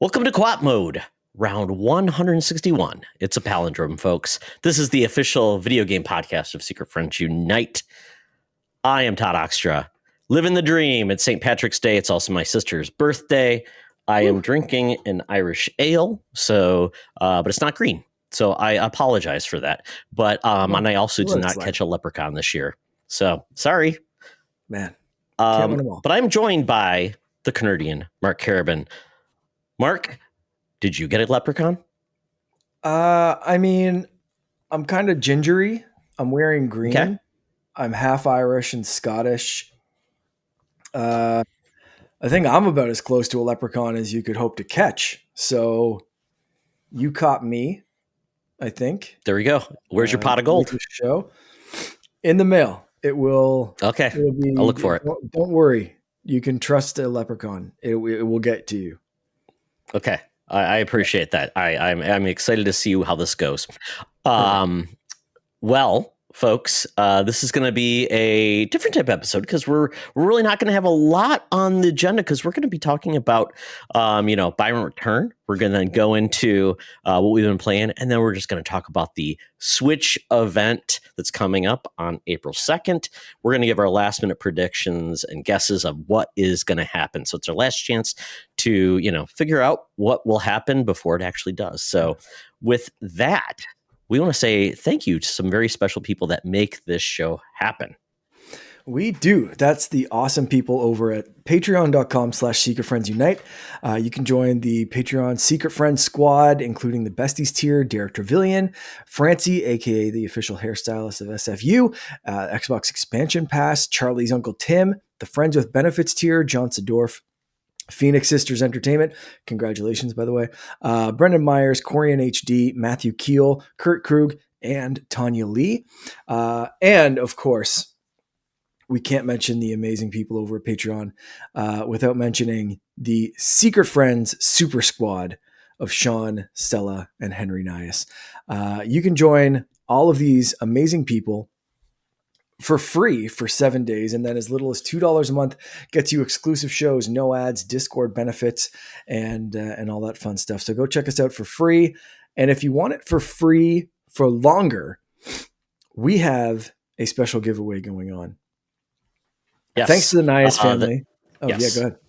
Welcome to Co-op Mode, round 161. It's a palindrome, folks. This is the official video game podcast of Secret Friends Unite. I am Todd Oxtra, living the dream. It's St. Patrick's Day. It's also my sister's birthday. I am drinking an Irish ale, but it's not green. So I apologize for that. But and I also did not catch a leprechaun this year. So sorry, man. But I'm joined by the Canadian Mark Carabin. Mark, did you get a leprechaun? I mean, I'm kind of gingery. I'm wearing green. Okay. I'm half Irish and Scottish. I think I'm about as close to a leprechaun as you could hope to catch. So you caught me, I think. There we go. Where's your pot of gold? Show in the mail. It will. Okay. I'll look for it. Don't worry. You can trust a leprechaun. It will get to you. Okay. I appreciate that. I'm excited to see how this goes. Well, folks, this is going to be a different type of episode because we're really not going to have a lot on the agenda because we're going to be talking about, Byron Return. We're going to go into what we've been playing, and then we're just going to talk about the Switch event that's coming up on April 2nd. We're going to give our last minute predictions and guesses of what is going to happen. So it's our last chance to, figure out what will happen before it actually does. So with that, we want to say thank you to some very special people that make this show happen. We do. That's the awesome people over at patreon.com/Secret Friends Unite. You can join the Patreon Secret Friends squad, including the Besties tier, Derek Trevelyan, Francie, aka the official hairstylist of SFU, Xbox Expansion Pass, Charlie's Uncle Tim, the Friends with Benefits tier, John Sedorf, Phoenix Sisters Entertainment. Congratulations, by the way. Brendan Myers, Corian HD, Matthew Keel, Kurt Krug, and Tanya Lee. And of course, we can't mention the amazing people over at Patreon without mentioning the Secret Friends Super Squad of Sean, Stella, and Henry Nias. You can join all of these amazing people for free for 7 days, and then as little as $2 a month gets you exclusive shows, no ads, Discord benefits, and all that fun stuff. So go check us out for free. And if you want it for free for longer, we have a special giveaway going on. Yes. Thanks to the Nias family. Yes. Yeah, go ahead.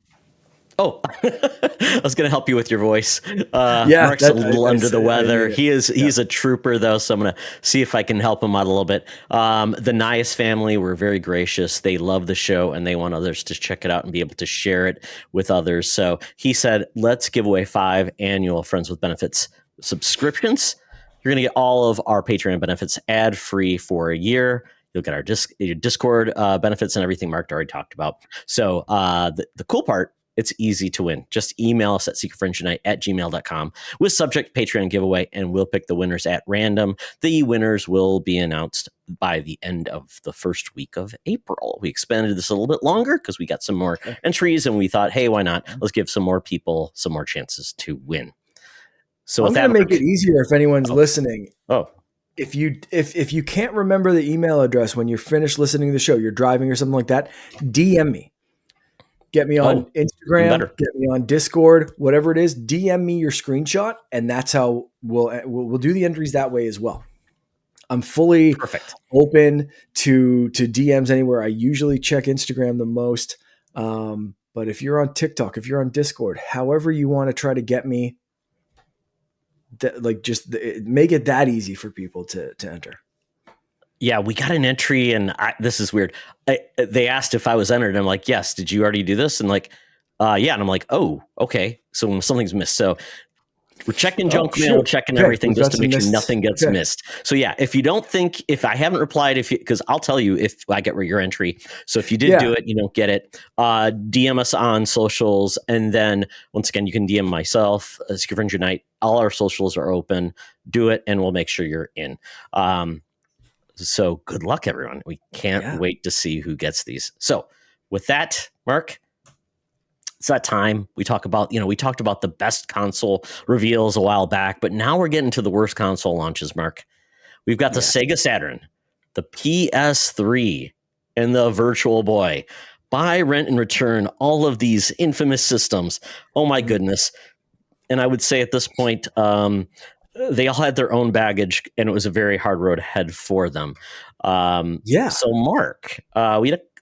Oh, I was going to help you with your voice. Mark's a little under the weather. He's a trooper, though, so I'm going to see if I can help him out a little bit. The Nias family were very gracious. They love the show, and they want others to check it out and be able to share it with others. So he said, let's give away 5 annual Friends with Benefits subscriptions. You're going to get all of our Patreon benefits ad-free for a year. You'll get our Discord benefits and everything Mark already talked about. So the cool part, it's easy to win. Just email us at secretfriendsunite@gmail.com with subject Patreon giveaway, and we'll pick the winners at random. The winners will be announced by the end of the first week of April. We expanded this a little bit longer because we got some more entries, and we thought, hey, why not? Let's give some more people some more chances to win. So I'm going to make it easier if anyone's listening. Oh. If you can't remember the email address when you're finished listening to the show, you're driving or something like that, DM me. Get me on Instagram, get me on Discord, whatever it is, DM me your screenshot, and that's how we'll do the entries that way as well. I'm fully open to DMs anywhere. I usually check Instagram the most. But if you're on TikTok, if you're on Discord, however you want to try to get me, make it that easy for people to enter. Yeah, we got an entry, and this is weird. They asked if I was entered, and I'm like, yes. Did you already do this? And like, yeah. And I'm like, oh, okay. So something's missed. So we're checking junk mail, we're checking everything just to make sure nothing gets missed. So yeah, if I haven't replied, because I'll tell you if I get your entry. So if you did do it, you don't get it. DM us on socials, and then once again, you can DM myself, Secret Friends Unite. All our socials are open. Do it, and we'll make sure you're in. So good luck, everyone. We can't wait to see who gets these. So with that, Mark, it's that time we talked about the best console reveals a while back, but now we're getting to the worst console launches, Mark. We've got the Sega Saturn, the PS3, and the Virtual Boy. Buy, rent, and return all of these infamous systems. Oh my goodness. And I would say at this point, they all had their own baggage, and it was a very hard road ahead for them. Yeah. So, Mark,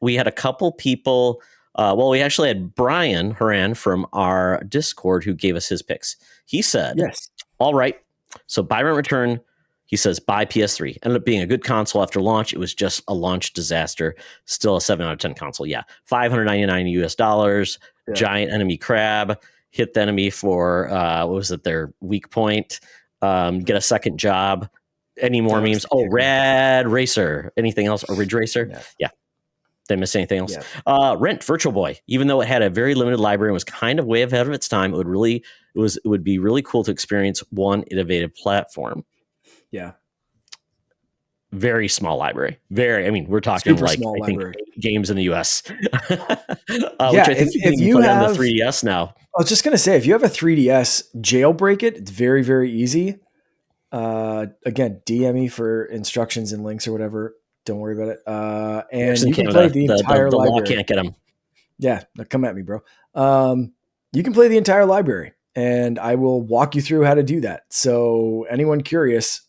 we had a couple people. Well, we actually had Brian Horan from our Discord who gave us his picks. He said, Yes. all right, so buy rent return. He says buy PS3. Ended up being a good console after launch. It was just a launch disaster. Still a 7 out of 10 console. Yeah, $599. Yeah. Giant enemy crab. Hit the enemy for what was it? Their weak point. Get a second job. Any more That was memes? the Oh, kicker. Red Racer. Anything else? Or Ridge Racer? Yeah. Did I miss anything else? Yeah. Rent Virtual Boy. Even though it had a very limited library and was kind of way ahead of its time, it would be really cool to experience one innovative platform. Yeah. Very small library. We're talking Super like small I think library. 8 games in the US. Which Yeah, I think you can if even you play on the have, 3DS now. I was just gonna say, if you have a 3DS, jailbreak it. It's very, very easy. Again, DM me for instructions and links or whatever. Don't worry about it. And In you can play Canada, the the entire law library. can't get them. Yeah, now come at me, bro. You can play the entire library, and I will walk you through how to do that. So anyone curious,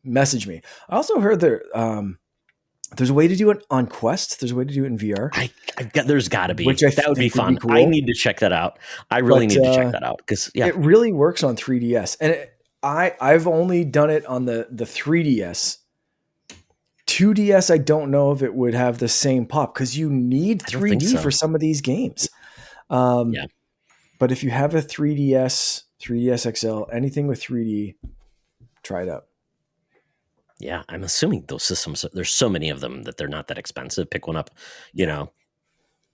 message me. I also heard there's a way to do it on Quest. There's a way to do it in VR, There's got to be. which I That would be think would be fun. I cool. need to check that out. I really But need to check that out because it really works on 3DS, and I've only done it on the 3DS. 2DS, I don't know if it would have the same pop because you need I don't think 3D so. for some of these games. Yeah. But if you have a 3DS, 3DS XL, anything with 3D, try it out. Yeah, I'm assuming those systems. There's so many of them that they're not that expensive. Pick one up. You know,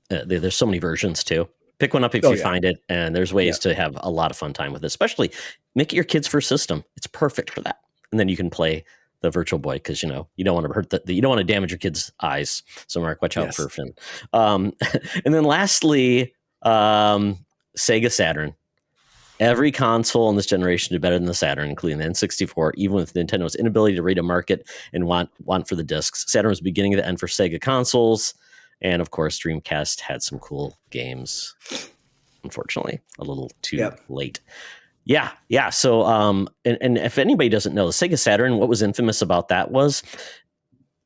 there's so many versions too. Pick one up if you find it, and there's ways to have a lot of fun time with it. Especially make it your kid's first system. It's perfect for that, and then you can play the Virtual Boy because you don't want to hurt you don't want to damage your kid's eyes. So Mark, watch out for Finn. And then lastly, Sega Saturn. Every console in this generation did better than the Saturn, including the N64, even with Nintendo's inability to read a market and want for the discs. Saturn was beginning of the end for Sega consoles. And of course, Dreamcast had some cool games. Unfortunately, a little too late. Yeah. So, and if anybody doesn't know, the Sega Saturn, what was infamous about that was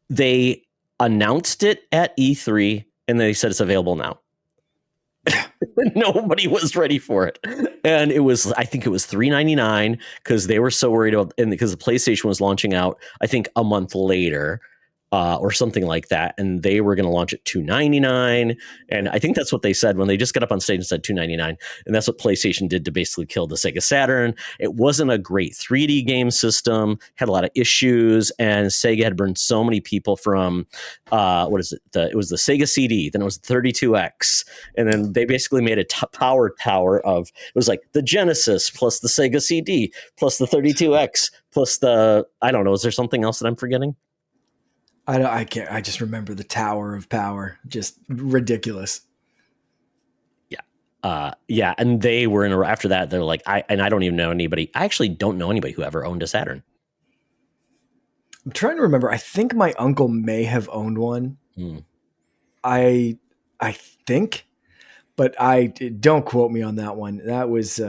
they announced it at E3 and they said it's available now. Nobody was ready for it. And I think it was $399 because they were so worried about, and because the PlayStation was launching out, I think a month later, or something like that, and they were going to launch at $299, and I think that's what they said when they just got up on stage and said $299, and that's what PlayStation did to basically kill the Sega Saturn. It wasn't a great 3D game system, had a lot of issues, and Sega had burned so many people from it was the Sega CD, then it was the 32X, and then they basically made a power tower of, it was like the Genesis plus the Sega CD plus the 32X plus the, I don't know, is there something else that I'm forgetting? I can't. I just remember the Tower of Power, just ridiculous. Yeah, and they were after that. They're like, I don't even know anybody. I actually don't know anybody who ever owned a Saturn. I'm trying to remember. I think my uncle may have owned one. I think, but don't quote me on that one. That was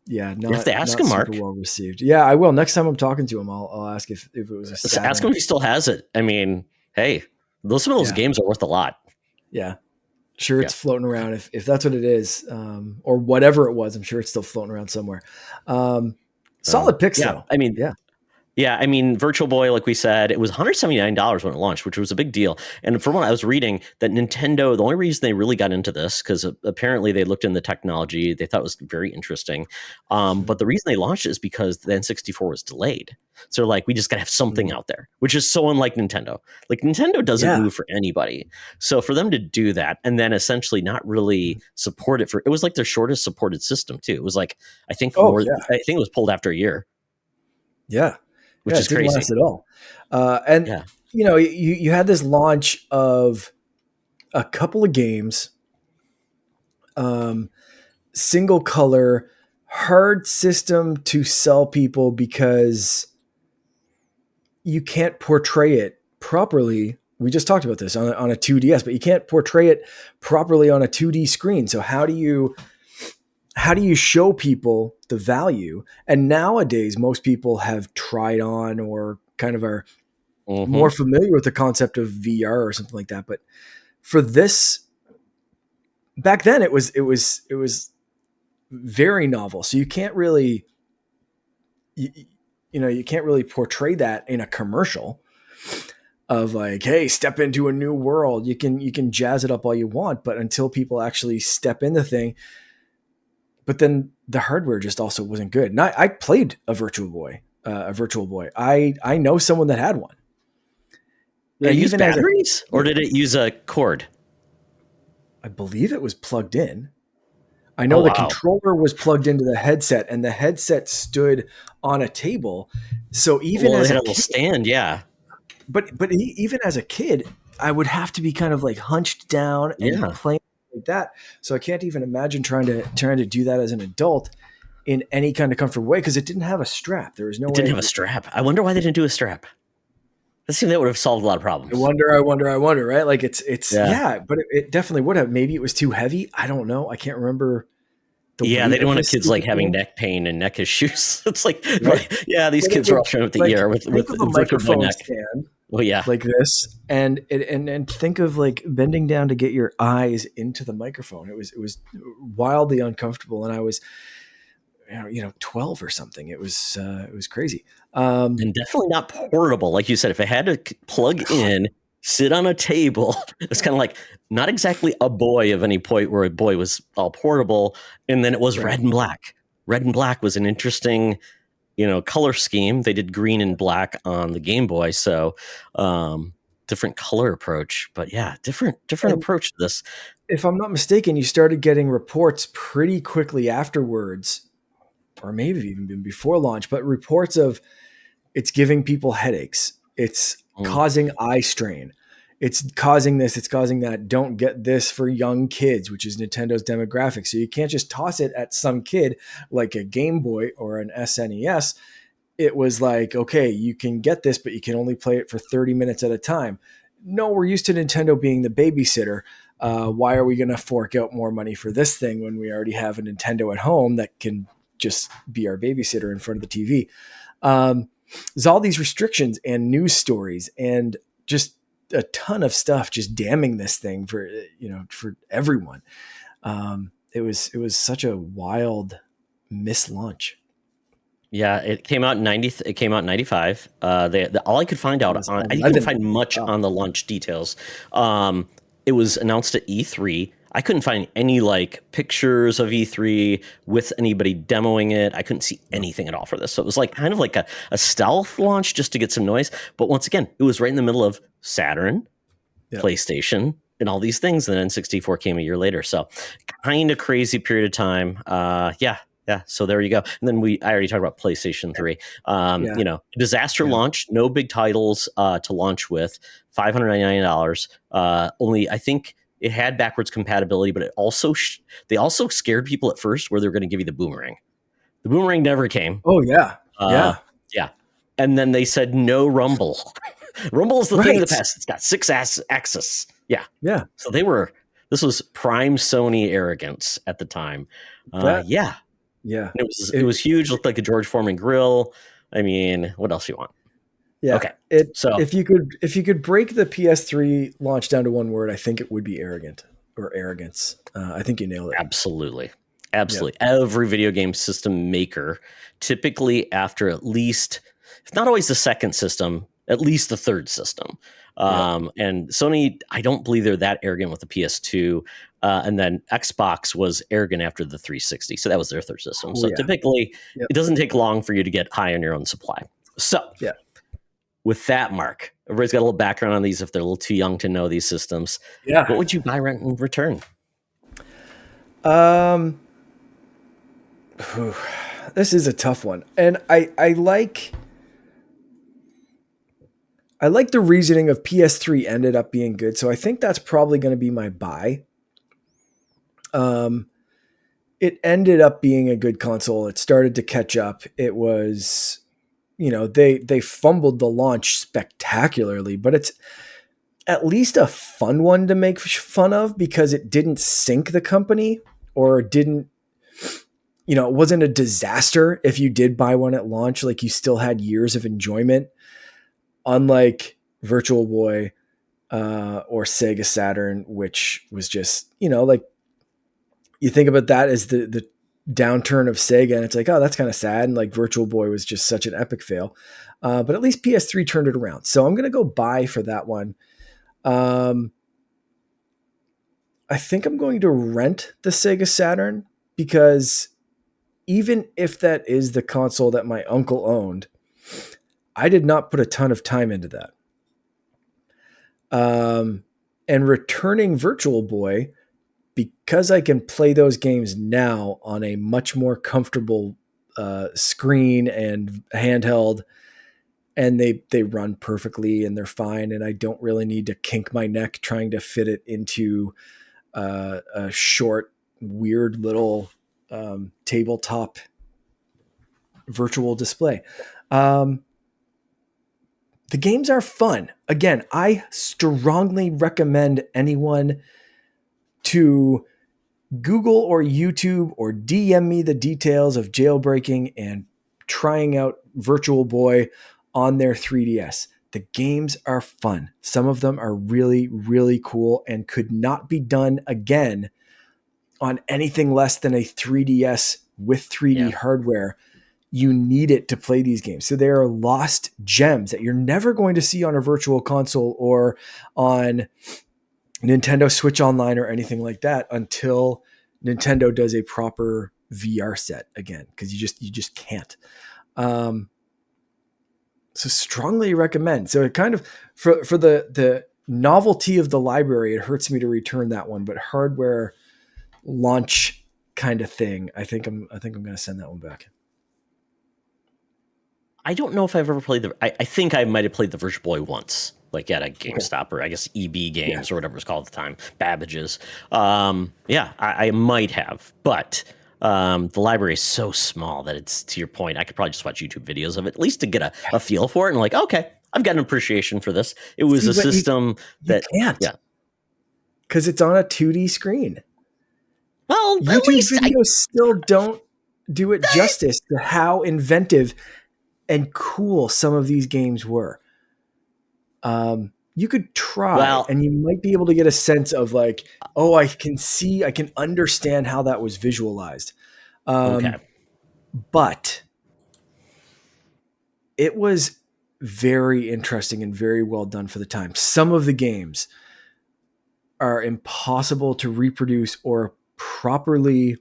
you have to ask him, Mark. Well received. Yeah, I will. Next time I'm talking to him, I'll ask if it was a Saturn. Ask him if he still has it. I mean, hey, some of those games are worth a lot. Yeah. Sure, it's floating around. If that's what it is, or whatever it was, I'm sure it's still floating around somewhere. Solid picks, though. I mean, yeah, I mean, Virtual Boy, like we said, it was $179 when it launched, which was a big deal. And from what I was reading, that Nintendo, the only reason they really got into this, because apparently they looked in the technology, they thought it was very interesting. But the reason they launched it is because the N64 was delayed. So like, we just got to have something out there, which is so unlike Nintendo. Like Nintendo doesn't move for anybody. So for them to do that and then essentially not really support it it was like their shortest supported system too. It was like, I think I think it was pulled after a year. Yeah. Which is crazy. Didn't last at all. And you had this launch of a couple of games, single color, hard system to sell people because you can't portray it properly. We just talked about this on a 2DS, but you can't portray it properly on a 2D screen. So how do you how do you show people the value? And nowadays, most people have tried on or kind of are more Mm-hmm. familiar with the concept of VR or something like that. But for this, back then, it was very novel. So you can't really, you, you can't really portray that in a commercial of like, hey, step into a new world. You can jazz it up all you want, but until people actually step in the thing, but then the hardware just also wasn't good. And I played a Virtual Boy, I know someone that had one, Did it and use even as a batteries or kid, did it use a cord? I believe it was plugged in. I Oh know the wow. controller was plugged into the headset, and the headset stood on a table. So even Well, they as had a a little kid, stand, yeah. even as a kid, I would have to be kind of like hunched down and Yeah. playing like that. So I can't even imagine trying to do that as an adult in any kind of comfortable way because it didn't have a strap. There was no It didn't way. have a strap. I wonder why they didn't do a strap. That seemed that would have solved a lot of I problems. wonder, right? Like it's Yeah. yeah, but it definitely would have. Maybe it was too heavy. I don't know. I can't remember the Yeah, they weight didn't of want this kids like stupid having thing, neck pain and neck issues. It's like, right? yeah, these But it kids were all would, showing up at the like, ER think with of a Virtual Boy microphone neck. stand Well, yeah, like this, and think of like bending down to get your eyes into the microphone. It was wildly uncomfortable, and I was 12 or something. It was crazy. Um, and definitely not portable. Like you said, if it had to plug in, sit on a table, it's kind of like not exactly a boy of any point where a boy was all portable. And then it was right. red and black. Red and black was an interesting, color scheme. They did green and black on the Game Boy, so different color approach. But yeah, different And approach to this. if I'm not mistaken, you started getting reports pretty quickly afterwards, or maybe even before launch, but reports of it's giving people headaches. It's Mm. causing eye strain. It's causing this, it's causing that. Don't get this for young kids, which is Nintendo's demographic. So you can't just toss it at some kid like a Game Boy or an SNES. It was like, okay, you can get this, but you can only play it for 30 minutes at a time. No, we're used to Nintendo being the babysitter. Why are we going to fork out more money for this thing when we already have a Nintendo at home that can just be our babysitter in front of the TV? There's all these restrictions and news stories and just a ton of stuff just damning this thing for everyone. It was such a wild mislaunch. Yeah, it came out in 90. It came out in 95. All I could find It out was on, I didn't even 11. find much Wow. on the launch details. It was announced at E3. I couldn't find any like pictures of E3 with anybody demoing it. I couldn't see anything at all for this. So it was like kind of like a stealth launch just to get some noise. But once again, it was right in the middle of Saturn, Yeah. PlayStation, and all these things. And then N64 came a year later. So kind of crazy period of time. Yeah. Yeah. So there you go. And then I already talked about PlayStation 3. Yeah. Disaster Yeah. launch, no big titles to launch with, $599. Only, I think it had backwards compatibility, but they also scared people at first where they were going to give you the boomerang. The boomerang never came. Oh yeah. Uh, Yeah. yeah. And then they said no rumble. Rumble is the thing of the Right. past. It's got six axis. Yeah. Yeah. So this was prime Sony arrogance at the time. That. Yeah. Yeah. It was It. huge. Looked like a George Foreman grill. I mean, what else you want? Yeah. Okay. It. So If you could break the PS3 launch down to one word, I think it would be arrogant or arrogance. I think you nailed it. absolutely. Yeah. Absolutely. Every video game system maker, typically after at least, if not always the second system, at least the third system. Yeah. And Sony, I don't believe they're that arrogant with the PS2. And then Xbox was arrogant after the 360. So that was their third system. Oh So yeah. typically, Yep. it doesn't take long for you to get high on your own supply. So Yeah. with that, Mark, everybody's got a little background on these if they're a little too young to know these systems. Yeah. What would you buy, rent, and return? Um. This is a tough one, and I like the reasoning of PS3 ended up being good, so I think that's probably going to be my buy. Um, it ended up being a good console. It started to catch up. It was, they fumbled the launch spectacularly, but it's at least a fun one to make fun of because it didn't sink the company or didn't it wasn't a disaster if you did buy one at launch. Like, you still had years of enjoyment, unlike Virtual Boy or Sega Saturn, which was just, like, you think about that as the downturn of Sega, and it's like, oh, that's kind of sad. And like Virtual Boy was just such an epic fail. But at least PS3 turned it around. So I'm going to go buy for that one. I think I'm going to rent the Sega Saturn, because even if that is the console that my uncle owned, I did not put a ton of time into that. And returning Virtual Boy, because I can play those games now on a much more comfortable screen and handheld, and they run perfectly and they're fine, and I don't really need to kink my neck trying to fit it into a short, weird little tabletop virtual display. The games are fun. Again, I strongly recommend anyone to Google or YouTube or DM me the details of jailbreaking and trying out Virtual Boy on their 3DS. The games are fun. Some of them are really, really cool and could not be done again on anything less than a 3DS with 3D hardware. You need it to play these games. So they are lost gems that you're never going to see on a virtual console or on Nintendo Switch Online or anything like that until Nintendo does a proper VR set again, because you just can't. So strongly recommend. So it kind of, for the novelty of the library, it hurts me to return that one, but hardware launch kind of thing, I think I'm going to send that one back. I don't know if I've ever played I think I might have played the Virtual Boy once, like at a GameStop or I guess EB Games or whatever it was called at the time, Babbage's. I might have, but the library is so small that it's, to your point, I could probably just watch YouTube videos of it, at least to get a feel for it. And like, okay, I've got an appreciation for this. It was a system that can't, because it's on a 2D screen. Well, YouTube videos still don't do it justice to how inventive and cool some of these games were. You could try, and you might be able to get a sense of like, oh, I can understand how that was visualized. But it was very interesting and very well done for the time. Some of the games are impossible to reproduce or properly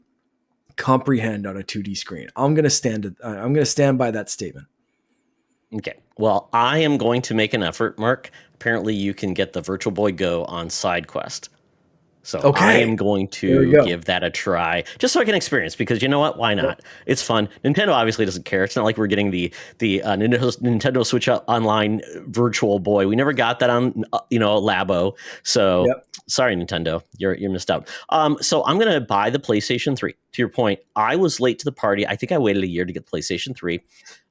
comprehend on a 2D screen. I'm going to stand by that statement. Okay. Well, I am going to make an effort, Mark. Apparently you can get the Virtual Boy Go on SideQuest. So I am going to give that a try, just so I can experience, because you know what? Why not? It's fun. Nintendo obviously doesn't care. It's not like we're getting the Nintendo Switch Online Virtual Boy. We never got that on Labo. So sorry, Nintendo, you're missed out. So I'm gonna buy the PlayStation 3. To your point, I was late to the party. I think I waited a year to get the PlayStation 3.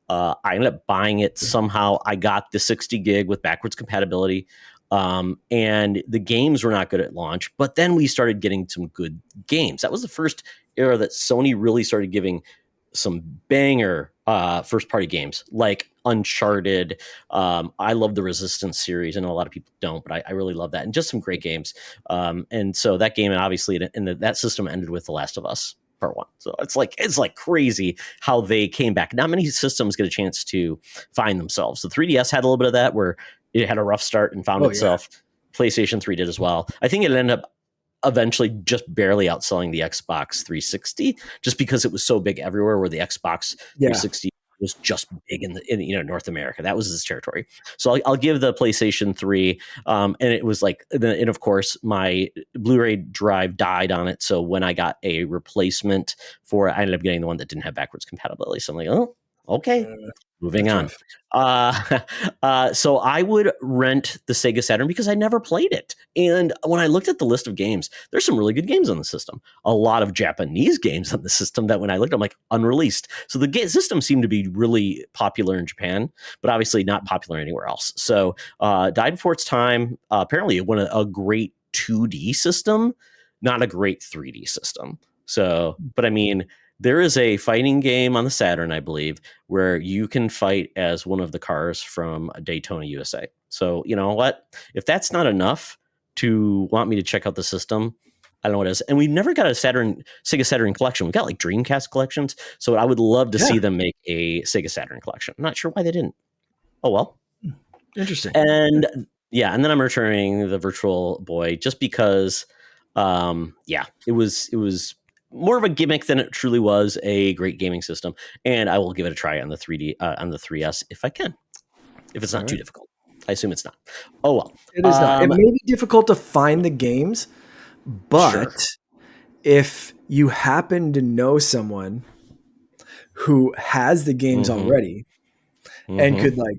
I ended up buying it somehow. I got the 60 gig with backwards compatibility. And the games were not good at launch, but then we started getting some good games. That was the first era that Sony really started giving some banger first party games like Uncharted. I love the Resistance series. I know a lot of people don't, but I really love that, and just some great games. And so that game, and obviously that system ended with The Last of Us Part 1. So it's like crazy how they came back. Not many systems get a chance to find themselves. The 3DS had a little bit of that, where it had a rough start and found itself. PlayStation 3 did as well. I think it ended up eventually just barely outselling the Xbox 360, just because it was so big everywhere, where the Xbox 360 was just big in North America. That was its territory. So I'll give the PlayStation 3, and it was like, and of course my Blu-ray drive died on it. So when I got a replacement for it, I ended up getting the one that didn't have backwards compatibility. So I'm like, oh, okay. Moving on. So I would rent the Sega Saturn because I never played it. And when I looked at the list of games, there's some really good games on the system. A lot of Japanese games on the system that when I looked, I'm like, unreleased. So the system seemed to be really popular in Japan, but obviously not popular anywhere else. So died before its time. Apparently it won a great 2D system, not a great 3D system. So, but I mean, There is a fighting game on the Saturn, I believe, where you can fight as one of the cars from Daytona, USA. So, you know what? If that's not enough to want me to check out the system, I don't know what it is. And we never got a Sega Saturn collection. We got like Dreamcast collections. So I would love to Yeah. see them make a Sega Saturn collection. I'm not sure why they didn't. Oh, well. Interesting. And yeah, and then I'm returning the Virtual Boy just because, yeah, it was more of a gimmick than it truly was a great gaming system, and I will give it a try on the 3D on the 3S if I can, if it's All not too right. difficult. I assume it's not. Oh well. It is not. It may be difficult to find the games, Sure. but if you happen to know someone who has the games Mm-hmm. already and Mm-hmm. could like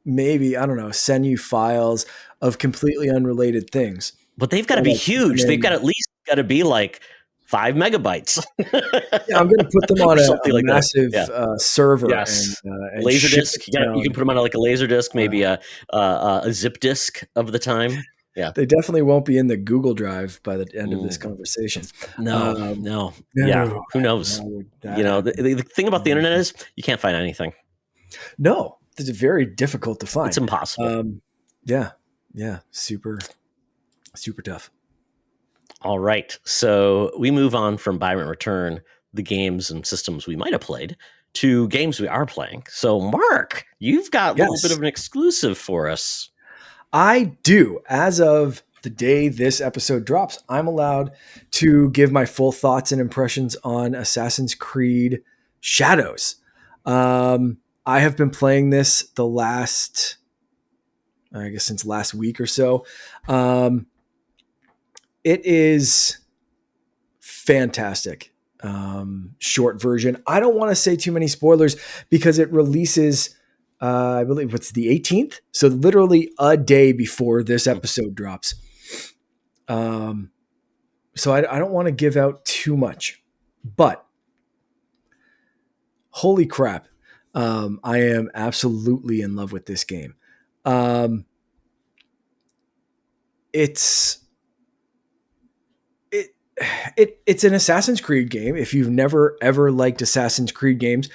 maybe, I don't know, send you files of completely unrelated things But they've got to or be like put them huge. They've got in. at least got to be like 5 megabytes Yeah, I'm going to put them on or a something like that. massive Yeah. server Yes. and Laser ship disc. it You can down. put them on like a laser disc, maybe Uh, a zip disc of the time. Yeah. they definitely won't be in the Google Drive by the end of this Mm. conversation. No, Um, no. Yeah. no, Who knows? how would You that know, happen? the thing about the internet is you can't find anything. No, it's very difficult to It's find. impossible. Yeah, yeah, super, super tough. All right. So we move on from Byron Return, the games and systems we might have played, to games we are playing. So, Mark, you've got a little bit of Yes, an exclusive for us. I do. As of the day this episode drops, I'm allowed to give my full thoughts and impressions on Assassin's Creed Shadows. I have been playing this the last, I guess, since last week or so. It is fantastic. Short version. I don't want to say too many spoilers because it releases, I believe, what's the 18th? So literally a day before this episode drops. Um, so I don't want to give out too much, but holy crap, I am absolutely in love with this game. Um, it's it, it's an Assassin's Creed game. If you've never ever liked Assassin's Creed games,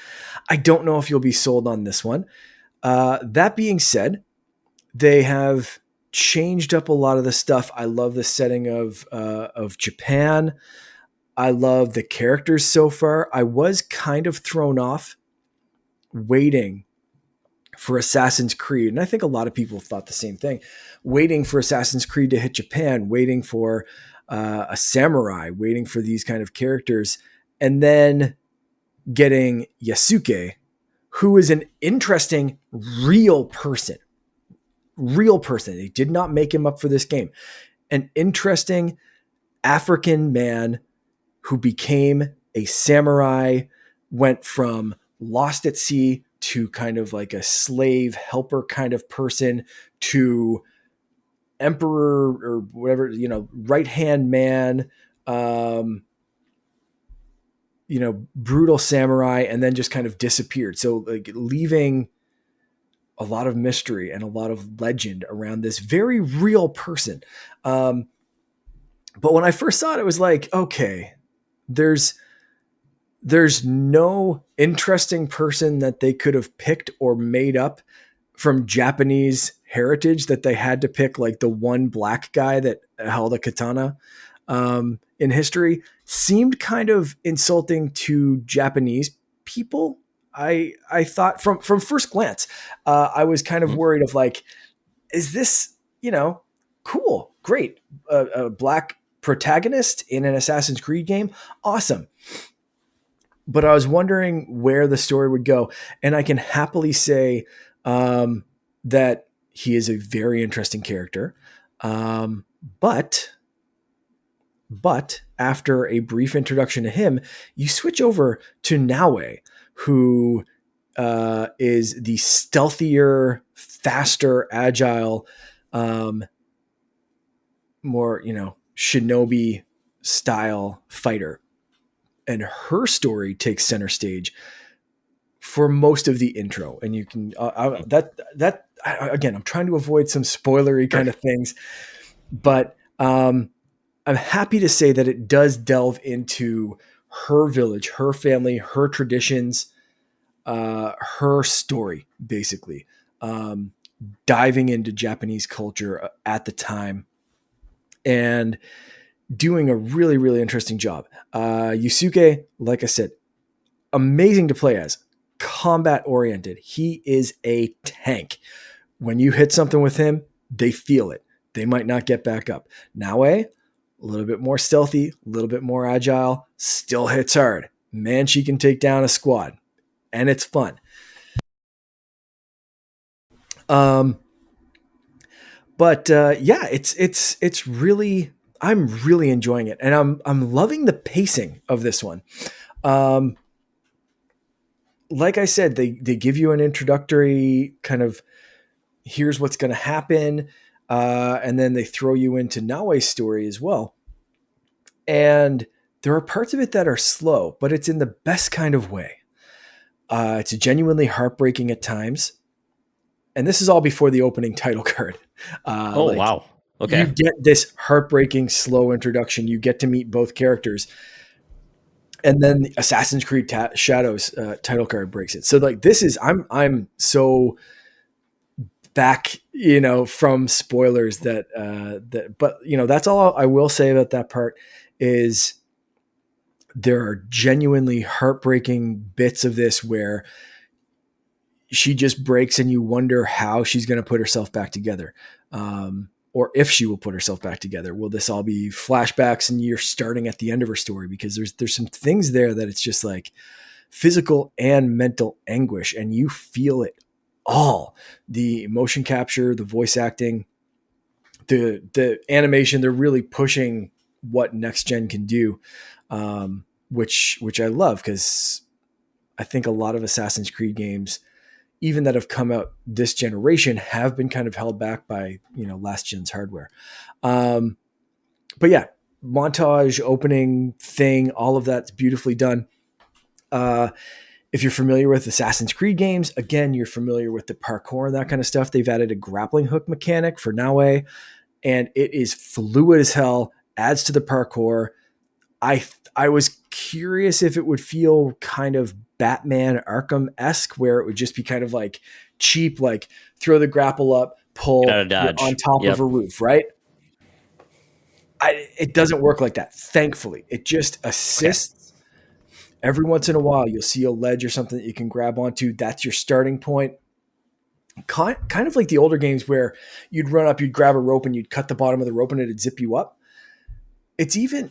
I don't know if you'll be sold on this one. That being said, they have changed up a lot of the stuff. I love the setting of Japan. I love the characters so far. I was kind of thrown off waiting for Assassin's Creed, and I think a lot of people thought the same thing. Waiting for Assassin's Creed to hit Japan, waiting for a samurai, waiting for these kind of characters, and then getting Yasuke, who is an interesting real person. Real person. They did not make him up for this game. An interesting African man who became a samurai, went from lost at sea to kind of like a slave helper kind of person to emperor or whatever, right hand man, um, brutal samurai, and then just kind of disappeared. So like leaving a lot of mystery and a lot of legend around this very real person. Um, but when I first saw it, it was like, okay, there's no interesting person that they could have picked or made up from Japanese heritage that they had to pick like the one black guy that held a katana in history. Seemed kind of insulting to Japanese people. I thought from first glance, I was kind of Mhm. worried of like, is this, cool, great, a black protagonist in an Assassin's Creed game, awesome. But I was wondering where the story would go, and I can happily say that he is a very interesting character. Um, but but after a brief introduction to him, you switch over to Naue, who is the stealthier, faster, agile, um, more shinobi style fighter, and her story takes center stage for most of the intro. And you can again, I'm trying to avoid some spoilery Sure. kind of things, but I'm happy to say that it does delve into her village, her family, her traditions, her story, basically. Um, Diving into Japanese culture at the time and doing a really, really interesting job. Yusuke, like I said, amazing to play as, combat oriented. He is a tank. When you hit something with him, they feel it. They might not get back up. Naue, a little bit more stealthy, a little bit more agile, still hits hard. Man, she can take down a squad, and it's fun. Um, but yeah, it's really, I'm really enjoying it, and I'm loving the pacing of this one. Um, like I said, they give you an introductory kind of, here's what's going to happen, and then they throw you into Naoi's story as well. And there are parts of it that are slow, but it's in the best kind of way. It's genuinely heartbreaking at times, and this is all before the opening title card. Oh, Like wow. you Okay. get this heartbreaking slow introduction. You get to meet both characters, and then the Assassin's Creed Shadows title card breaks it. So like this is, I'm so back, from spoilers that, but that's all I will say about that part is there are genuinely heartbreaking bits of this where she just breaks and you wonder how she's going to put herself back together. Or if she will put herself back together. Will this all be flashbacks and you're starting at the end of her story? Because there's some things there that it's just like physical and mental anguish, and you feel it all. The motion capture, the voice acting, the animation, they're really pushing what next gen can do, which I love, because I think a lot of Assassin's Creed games, even that have come out this generation, have been kind of held back by last gen's hardware. But yeah, montage, opening thing, all of that's beautifully done. If you're familiar with Assassin's Creed games, again, you're familiar with the parkour and that kind of stuff. They've added a grappling hook mechanic for Naue, and it is fluid as hell, adds to the parkour. I was curious if it would feel kind of Batman Arkham-esque, where it would just be kind of like cheap, like throw the grapple up, Get out pull, of you're on Dodge. top of Yep. a roof, right? It doesn't work like that, thankfully. It just Okay. assists. Every once in a while, you'll see a ledge or something that you can grab onto. That's your starting point. Kind of like the older games where you'd run up, you'd grab a rope, and you'd cut the bottom of the rope, and it'd zip you up. It's even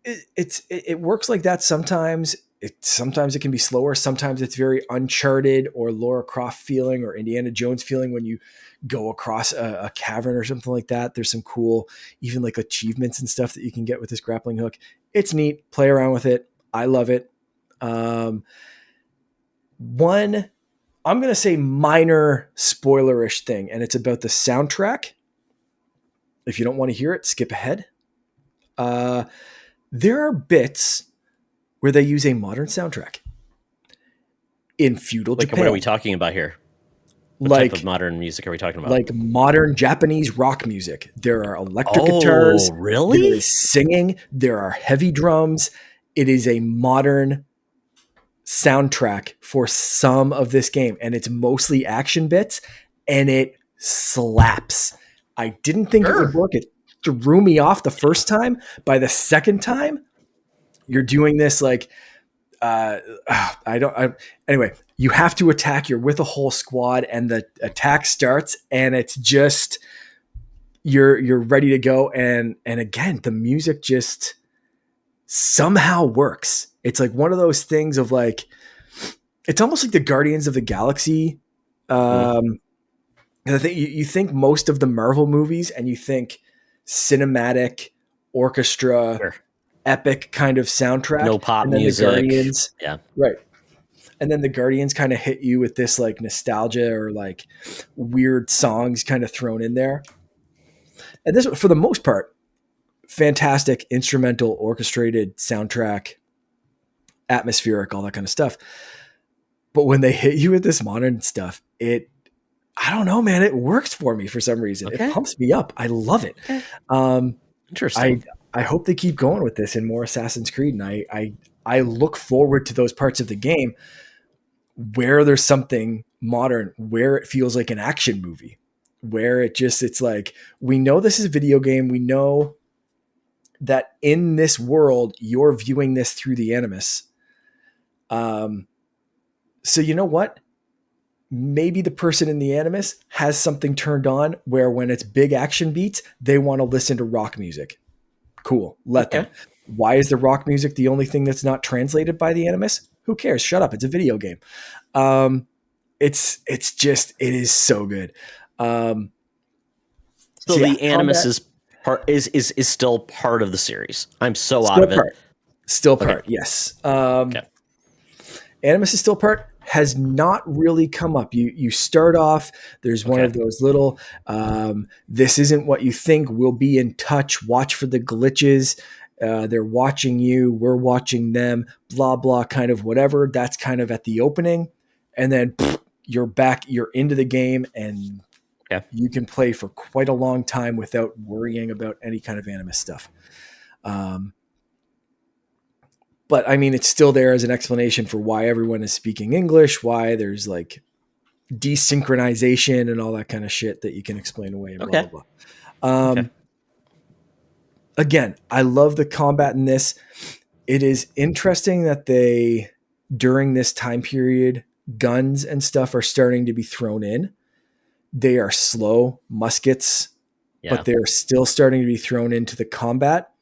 it works like that sometimes. Sometimes it can be slower. Sometimes it's very Uncharted or Lara Croft feeling or Indiana Jones feeling when you go across a cavern or something like that. There's some cool, even like achievements and stuff that you can get with this grappling hook. It's neat. Play around with it. I love it. One, I'm going to say minor spoilerish thing, and it's about the soundtrack. If you don't want to hear it, skip ahead. There are bits where they use a modern soundtrack in feudal Like, what are we Japan, talking about here? What type of like modern music are we talking about? like modern Japanese rock music. There are electric Oh, guitars, there really? is singing, there are heavy drums. It is a modern soundtrack for some of this game, and it's mostly action bits, and it slaps. I didn't think it would Sure. work. It threw me off the first time. By the second time, you're doing this like anyway, you have to attack. You're with a whole squad, and the attack starts, and it's just you're ready to go. And again, the music just somehow works. It's like one of those things of like, it's almost like the Guardians of the Galaxy. Mm, And I think you think most of the Marvel movies, and you think cinematic, orchestra, sure. epic kind of soundtrack, No pop and then the music. Guardians, Yeah. right? And then the Guardians kind of hit you with this like nostalgia or like weird songs kind of thrown in there. And this, for the most part, fantastic instrumental, orchestrated soundtrack, atmospheric, all that kind of stuff. But when they hit you with this modern stuff, I don't know, man, it works for me for some reason. It Okay. pumps me up. I love it. Okay. Um, Interesting. I hope they keep going with this in more Assassin's Creed, and I look forward to those parts of the game where there's something modern, where it feels like an action movie, where it's like, we know this is a video game. We know that in this world, you're viewing this through the Animus. So you know what? Maybe the person in the Animus has something turned on where when it's big action beats, they want to listen to rock music. Cool. Let them. Okay. Why is the rock music the only thing that's not translated by the Animus? Who cares? Shut up. It's a video game. It's just, it is so good. So Yeah, the Animus combat, is part is still part of the series. I'm so out still of it. part. Still Okay. part, yes. Okay. Animus is still part, has not really come up. You start off, there's one Okay. of those little, this isn't what you think, we'll be in touch, watch for the glitches. They're watching you, we're watching them, blah, blah, kind of whatever. That's kind of at the opening. And then you're back, you're into the game, and Okay. you can play for quite a long time without worrying about any kind of Animus stuff. But I mean, it's still there as an explanation for why everyone is speaking English, why there's like desynchronization and all that kind of shit that you can explain away and blah, Okay. blah, blah. Okay. Again, I love the combat in this. It is interesting that they, during this time period, guns and stuff are starting to be thrown in. They are slow muskets, Yeah. but they're still starting to be thrown into the combat.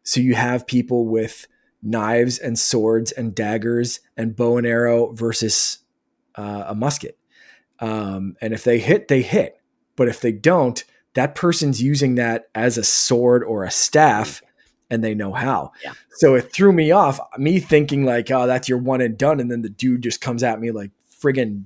So you have people with knives and swords and daggers and bow and arrow versus a musket. And if they hit, they hit. But if they don't, that person's using that as a sword or a staff, and they know how. Yeah. So it threw me off, me thinking like, oh, that's your one and done. And then the dude just comes at me like friggin',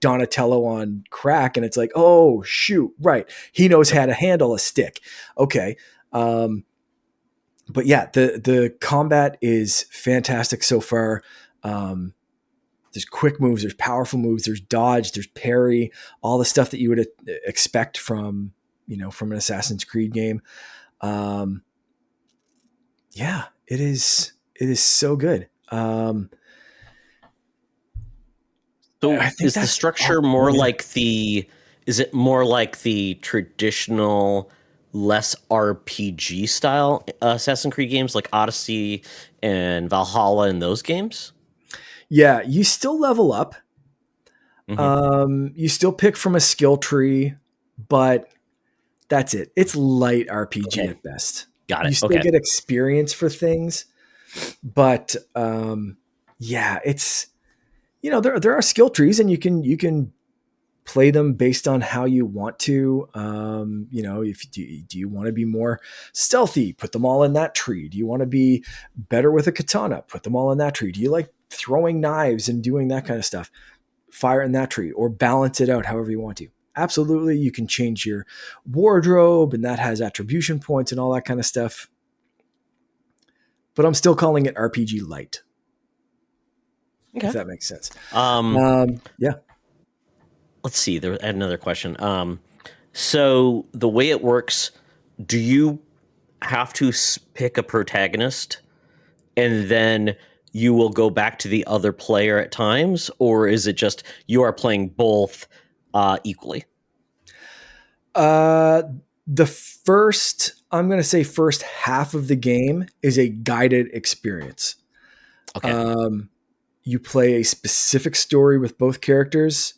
Donatello on crack. And it's like, oh, shoot. Right. He knows how to handle a stick. Okay. But yeah, the combat is fantastic so far. There's quick moves, there's powerful moves, there's dodge, there's parry, all the stuff that you would expect from an Assassin's Creed game. Yeah, it is so good. So I think is the that's structure oh, more yeah. like is it more like the traditional less RPG style Assassin's Creed games like Odyssey and Valhalla and those games? Yeah, you still level up. Mm-hmm. You still pick from a skill tree, but that's it. It's light RPG Okay. at best. Got You it. still Okay. get experience for things, but yeah, it's there are skill trees, and you can play them based on how you want to. If do you want to be more stealthy, put them all in that tree. Do you want to be better with a katana, put them all in that tree. Do you like throwing knives and doing that kind of stuff, fire in that tree, or balance it out however you want to. Absolutely, you can change your wardrobe, and that has attribution points and all that kind of stuff. But I'm still calling it RPG light, if Okay. that makes sense. Um, Yeah. let's see. I had another question. So the way it works, do you have to pick a protagonist and then you will go back to the other player at times, or is it just you are playing both equally? Uh, the I'm going to say first half of the game is a guided experience. Okay. You play a specific story with both characters.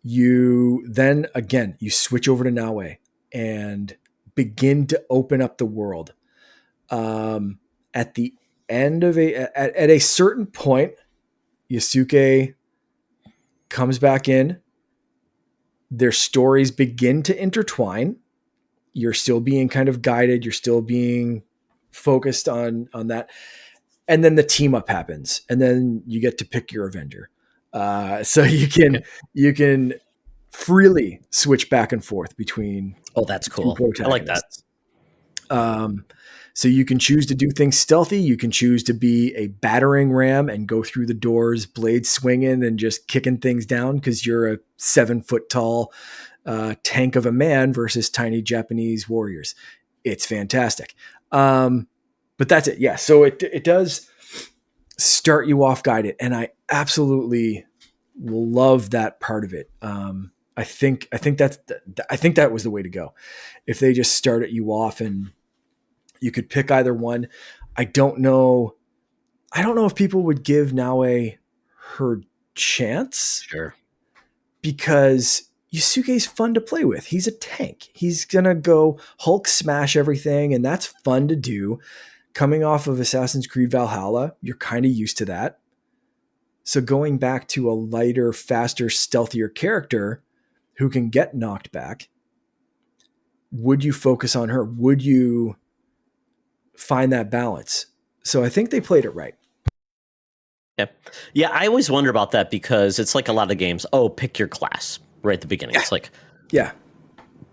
You then again you switch over to Naue and begin to open up the world. At the end of at a certain point, Yasuke comes back in. Their stories begin to intertwine. You're still being kind of guided. You're still being focused on that, and then the team up happens, and then you get to pick your Avenger. So Okay. you can freely switch back and forth between Oh, that's the two cool. I like that. protagonists. So you can choose to do things stealthy. You can choose to be a battering ram and go through the doors, blades swinging and just kicking things down because you're a 7 foot tall tank of a man versus tiny Japanese warriors. It's fantastic. But that's it. Yeah. So it does. start you off guided. And I absolutely love that part of it. I think that was the way to go. If they just started you off and you could pick either one. I don't know. I don't know if people would give Naue her chance Sure. because Yusuke's fun to play with. He's a tank. He's gonna go Hulk smash everything, and that's fun to do. Coming off of Assassin's Creed Valhalla, you're kind of used to that. So going back to a lighter, faster, stealthier character who can get knocked back, would you focus on her? Would you find that balance? So I think they played it right. Yeah. Yeah, I always wonder about that because it's like a lot of games. Oh, pick your class right at the beginning. Yeah. It's like, Yeah.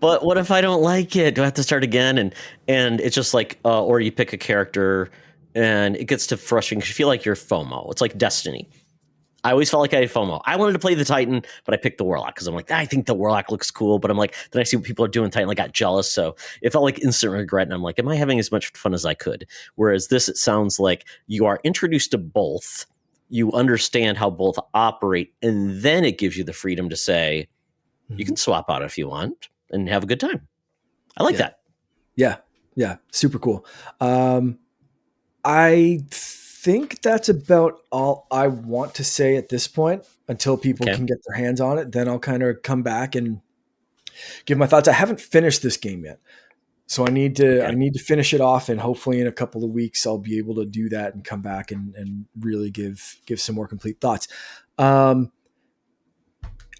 but what if I don't like it? Do I have to start again? And it's just like, or you pick a character and it gets to frustrating because you feel like you're FOMO. It's like Destiny. I always felt like I had FOMO. I wanted to play the Titan, but I picked the Warlock because I'm like, I think the Warlock looks cool. But I'm like, then I see what people are doing Titan, I got jealous. So it felt like instant regret. And I'm like, am I having as much fun as I could? Whereas this, it sounds like you are introduced to both. You understand how both operate. And then it gives you the freedom to say, you can swap out if you want and have a good time. I like that. Yeah. Yeah. Super cool. I think that's about all I want to say at this point until people Okay. can get their hands on it. Then I'll kind of come back and give my thoughts. I haven't finished this game yet. So I need to finish it off, and hopefully in a couple of weeks I'll be able to do that and come back and really give some more complete thoughts.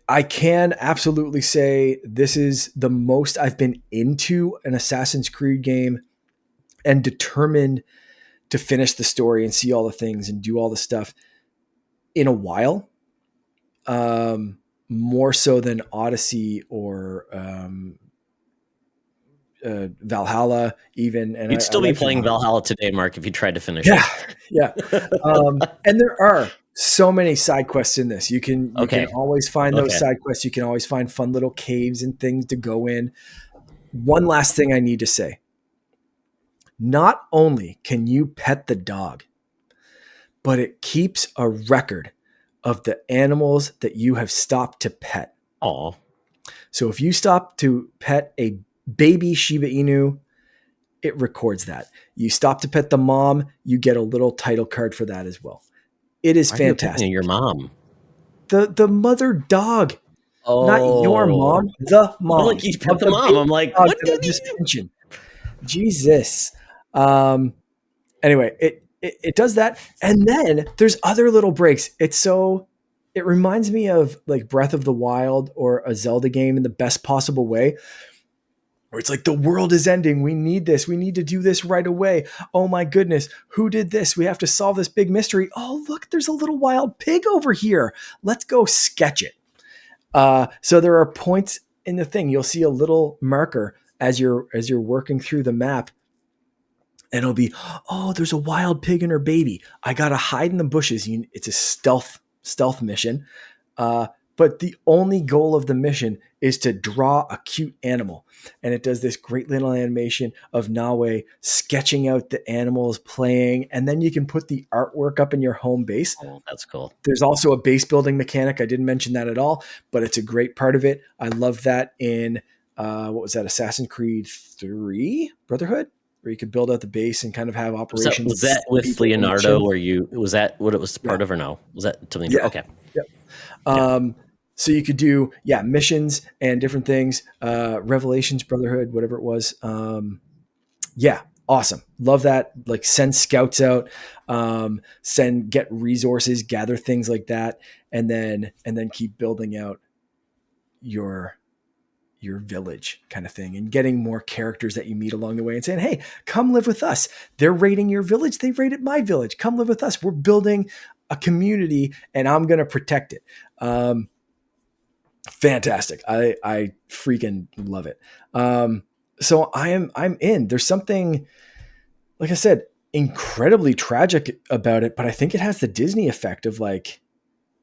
I can absolutely say this is the most I've been into an Assassin's Creed game and determined to finish the story and see all the things and do all the stuff in a while. More so than Odyssey or Valhalla, even. And You'd still I be like playing Valhalla today, Mark, if you tried to finish Yeah, it. yeah. And there are so many side quests in this. You can Okay. always find those Okay. side quests. You can always find fun little caves and things to go in. One last thing I need to say. Not only can you pet the dog, but it keeps a record of the animals that you have stopped to pet. Aw. So if you stop to pet a baby Shiba Inu, it records that. You stop to pet the mom, you get a little title card for that as well. It is Why are you picking fantastic. your mom? The mother dog, not your Oh. mom, the I'm mom like, you pet of the the mom. baby I'm like, dog what that do I just these? mentioned. Jesus. Anyway, it does that, and then there's other little breaks. It reminds me of like Breath of the Wild or a Zelda game in the best possible way, where it's like the world is ending. We need this. We need to do this right away. Oh my goodness, who did this? We have to solve this big mystery. Oh look, there's a little wild pig over here. Let's go sketch it. So there are points in the thing. You'll see a little marker as you're working through the map, and it'll be, oh, there's a wild pig and her baby. I gotta hide in the bushes. It's a stealth mission. But the only goal of the mission is to draw a cute animal. And it does this great little animation of Naue sketching out the animals playing. And then you can put the artwork up in your home base. Oh, that's cool. There's also a base building mechanic. I didn't mention that at all, but it's a great part of it. I love that in, what was that, Assassin's Creed 3 Brotherhood? Where you could build out the base and kind of have operations. Was that with Leonardo, or was that what it was part of, or no? Was that something? Yeah. Okay. Yep. So you could do, missions and different things, Revelations, Brotherhood, whatever it was. Awesome. Love that. Like send scouts out, get resources, gather things like that, and then keep building out your village kind of thing, and getting more characters that you meet along the way and saying, hey, come live with us. They're raiding your village. They raided my village. Come live with us. We're building a community and I'm going to protect it. Fantastic. I freaking love it. So I'm in. There's something, like I said, incredibly tragic about it, but I think it has the Disney effect of like,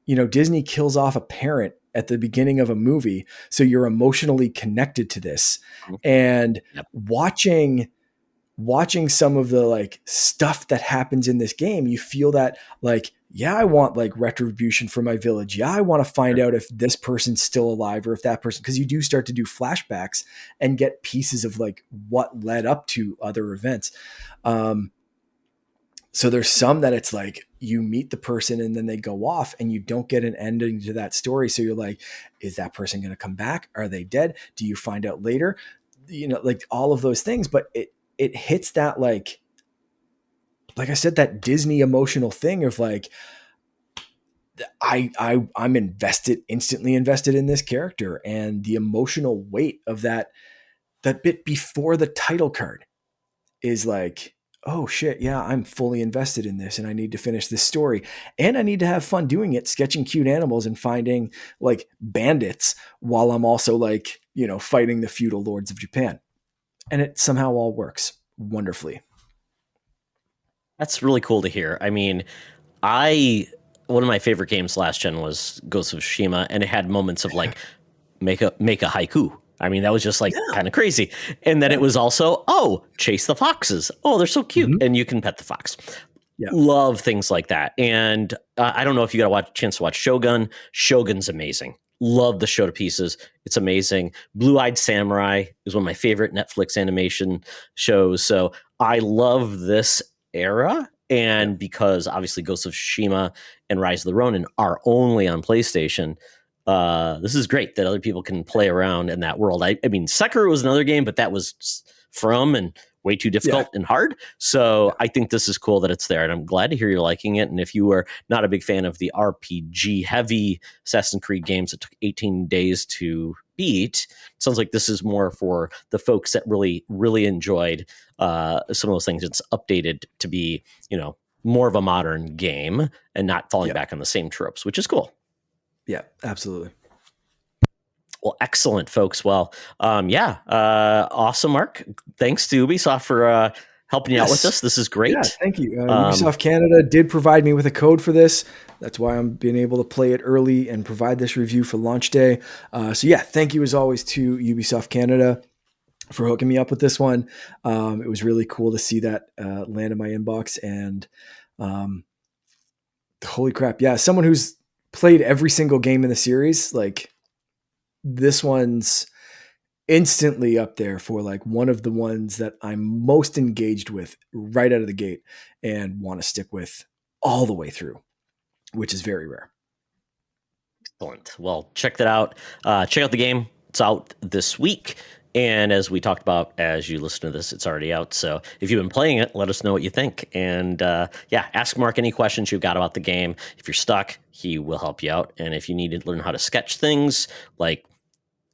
Disney kills off a parent at the beginning of a movie. So you're emotionally connected to this, and Yep. watching watching some of the like stuff that happens in this game, you feel that like, yeah, I want like retribution for my village. Yeah, I want to find out if this person's still alive or if that person, because you do start to do flashbacks and get pieces of like what led up to other events. Um, so there's some that it's like you meet the person and then they go off and you don't get an ending to that story. So you're like, is that person going to come back? Are they dead? Do you find out later? You know, like all of those things, but it hits that like I said, that Disney emotional thing of like, I'm invested, instantly invested in this character, and the emotional weight of that bit before the title card is like, oh shit, yeah, I'm fully invested in this and I need to finish this story. And I need to have fun doing it, sketching cute animals and finding like bandits while I'm also like, you know, fighting the feudal lords of Japan. And it somehow all works wonderfully. That's really cool to hear. I mean, I one of my favorite games last gen was Ghost of Tsushima, and it had moments of like make a haiku. I mean, that was just like Yeah. kind of crazy. And then it was also, oh, chase the foxes. Oh, they're so cute, Mm-hmm. and you can pet the fox. Yeah. Love things like that. And I don't know if you got a chance to watch Shogun. Shogun's amazing. Love the show to pieces. It's amazing. Blue Eyed Samurai is one of my favorite Netflix animation shows. So I love this era. And because obviously Ghost of Tsushima and Rise of the Ronin are only on PlayStation, this is great that other people can play around in that world. I mean, Sekiro was another game, but that was from and way too difficult and hard. So I think this is cool that it's there, and I'm glad to hear you're liking it. And if you were not a big fan of the RPG heavy Assassin's Creed games that took 18 days to beat, it sounds like this is more for the folks that really, really enjoyed some of those things. It's updated to be, you know, more of a modern game and not falling back on the same tropes, which is cool. Yeah, absolutely. Well, excellent, folks. Well, awesome, Mark. Thanks to Ubisoft for helping you out with this. This is great. Yeah, thank you. Ubisoft Canada did provide me with a code for this. That's why I'm being able to play it early and provide this review for launch day. So yeah, thank you as always to Ubisoft Canada for hooking me up with this one. It was really cool to see that land in my inbox, and holy crap. Yeah, someone who's played every single game in the series, like this one's instantly up there for like one of the ones that I'm most engaged with right out of the gate and want to stick with all the way through, which is very rare. Excellent. Well, check that out. Check out the game. It's out this week. And as we talked about, as you listen to this, it's already out. So if you've been playing it, let us know what you think. And ask Mark any questions you've got about the game. If you're stuck, he will help you out. And if you need to learn how to sketch things like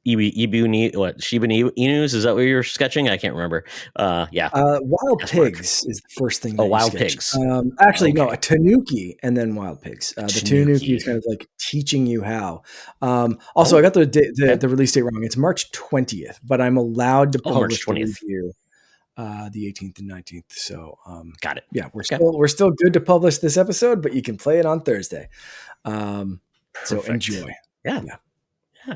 Shiba Inus, is that what you're sketching? I can't remember. Wild Ask pigs Mark. Is the first thing. That wild sketch. pigs. No, a tanuki and then wild pigs. The tanuki is kind of like teaching you how. Also, I got the release date wrong. It's March 20th, but I'm allowed to publish the review the 18th and 19th. So got it. Yeah, we're still good to publish this episode, but you can play it on Thursday. So enjoy. Yeah,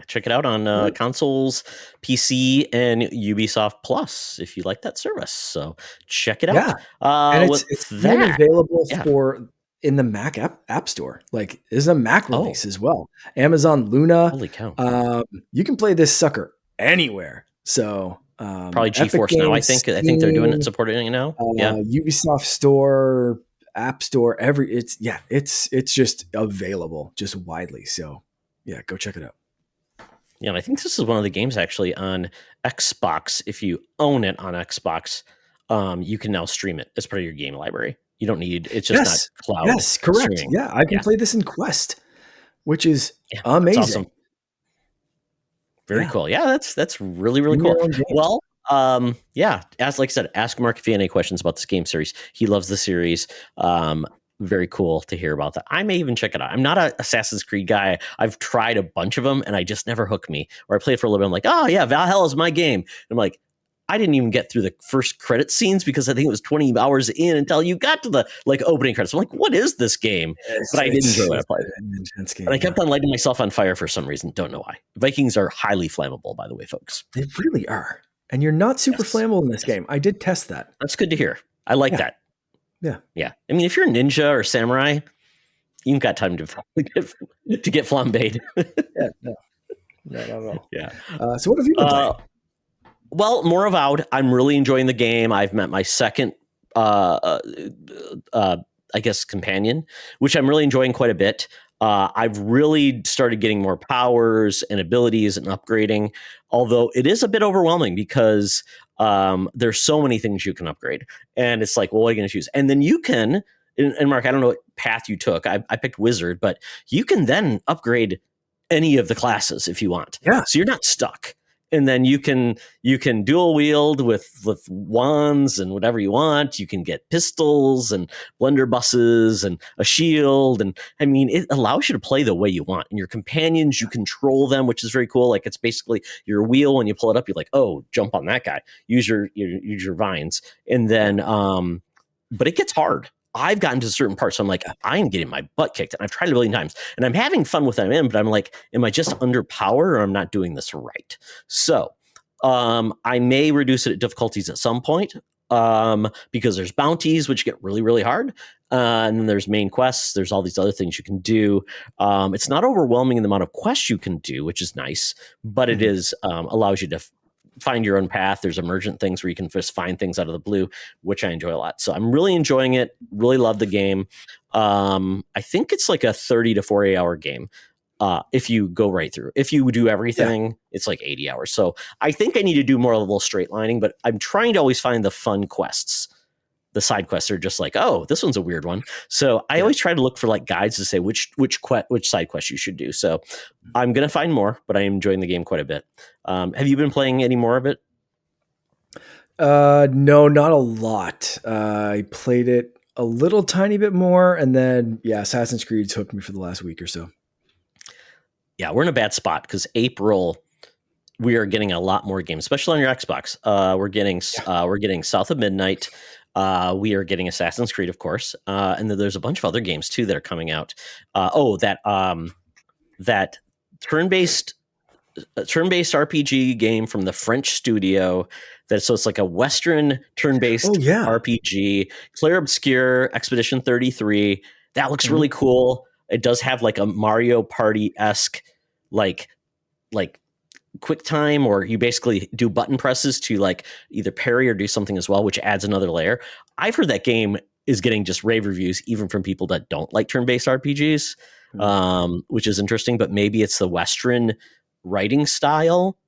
check it out on consoles, PC, and Ubisoft Plus if you like that service. So check it out. Yeah, and it's available for in the Mac app store. Like, there's a Mac release as well. Amazon Luna. Holy cow! You can play this sucker anywhere. So probably GeForce now. I think they're doing it, supporting it now. Ubisoft Store, App Store. It's just available just widely. So yeah, go check it out. Yeah, and I think this is one of the games actually on Xbox. If you own it on Xbox, you can now stream it as part of your game library. You don't need it's just not cloud. Yes, correct. Streaming. Yeah, I can play this in Quest, which is amazing. Awesome. Very cool. Yeah, that's really, really cool. Well, as like I said, ask Mark if you have any questions about this game series. He loves the series. Very cool to hear about that. I may even check it out. I'm not an Assassin's Creed guy. I've tried a bunch of them and I just never hook me. Or I play it for a little bit. I'm like, oh yeah, Valhalla is my game. And I'm like, I didn't even get through the first credit scenes because I think it was 20 hours in until you got to the opening credits. I'm like, what is this game? But I did enjoy what I played. And I kept on lighting myself on fire for some reason. Don't know why. Vikings are highly flammable, by the way, folks. They really are. And you're not super Yes. flammable in this game. I did test that. That's good to hear. I like Yeah. that. Yeah. Yeah. I mean, if you're a ninja or samurai, you've got time to get flambéed. Yeah. No, not at all. Yeah. So what have you been playing? Well, more Avowed. I'm really enjoying the game. I've met my second, uh, uh, uh, I guess, companion, which I'm really enjoying quite a bit. I've really started getting more powers and abilities and upgrading, although it is a bit overwhelming because there's so many things you can upgrade. And it's like, well, what are you going to choose? And then you can, and Mark, I don't know what path you took. I picked Wizard, but you can then upgrade any of the classes if you want. Yeah. So you're not stuck. And then you can dual wield with wands and whatever you want. You can get pistols and blunderbusses and a shield, and I mean it allows you to play the way you want. And your companions, you control them, which is very cool. Like it's basically your wheel. When you pull it up, you're like, oh, jump on that guy. Use your vines, and then but it gets hard. I've gotten to certain parts, so I'm like, I am getting my butt kicked, and I've tried it a million times, and I'm having fun with them in, but I'm like, am I just under power, or I'm not doing this right? So, I may reduce it at difficulties at some point, because there's bounties which get really, really hard, and then there's main quests. There's all these other things you can do. It's not overwhelming in the amount of quests you can do, which is nice, but it is allows you to find your own path. There's emergent things where you can just find things out of the blue, which I enjoy a lot. So I'm really enjoying it. Really love the game. I think it's like a 30 to 40 hour game. If you go right through, if you do everything, it's like 80 hours. So I think I need to do more of a little straight lining, but I'm trying to always find the fun quests. The side quests are just like, oh, this one's a weird one. So I always try to look for like guides to say which side quest you should do. So I'm going to find more, but I am enjoying the game quite a bit. Have you been playing any more of it? No, not a lot. I played it a little tiny bit more, and then Assassin's Creed hooked me for the last week or so. Yeah, we're in a bad spot because April we are getting a lot more games, especially on your Xbox. We're getting South of Midnight. We are getting Assassin's Creed, of course, and then there's a bunch of other games too that are coming out. That turn-based RPG game from the French studio. So it's like a Western turn-based RPG. Clair Obscur Expedition 33. That looks really cool. It does have like a Mario Party-esque like quick time, or you basically do button presses to like either parry or do something as well, which adds another layer. I've heard that game is getting just rave reviews, even from people that don't like turn-based RPGs, which is interesting, but maybe it's the Western writing style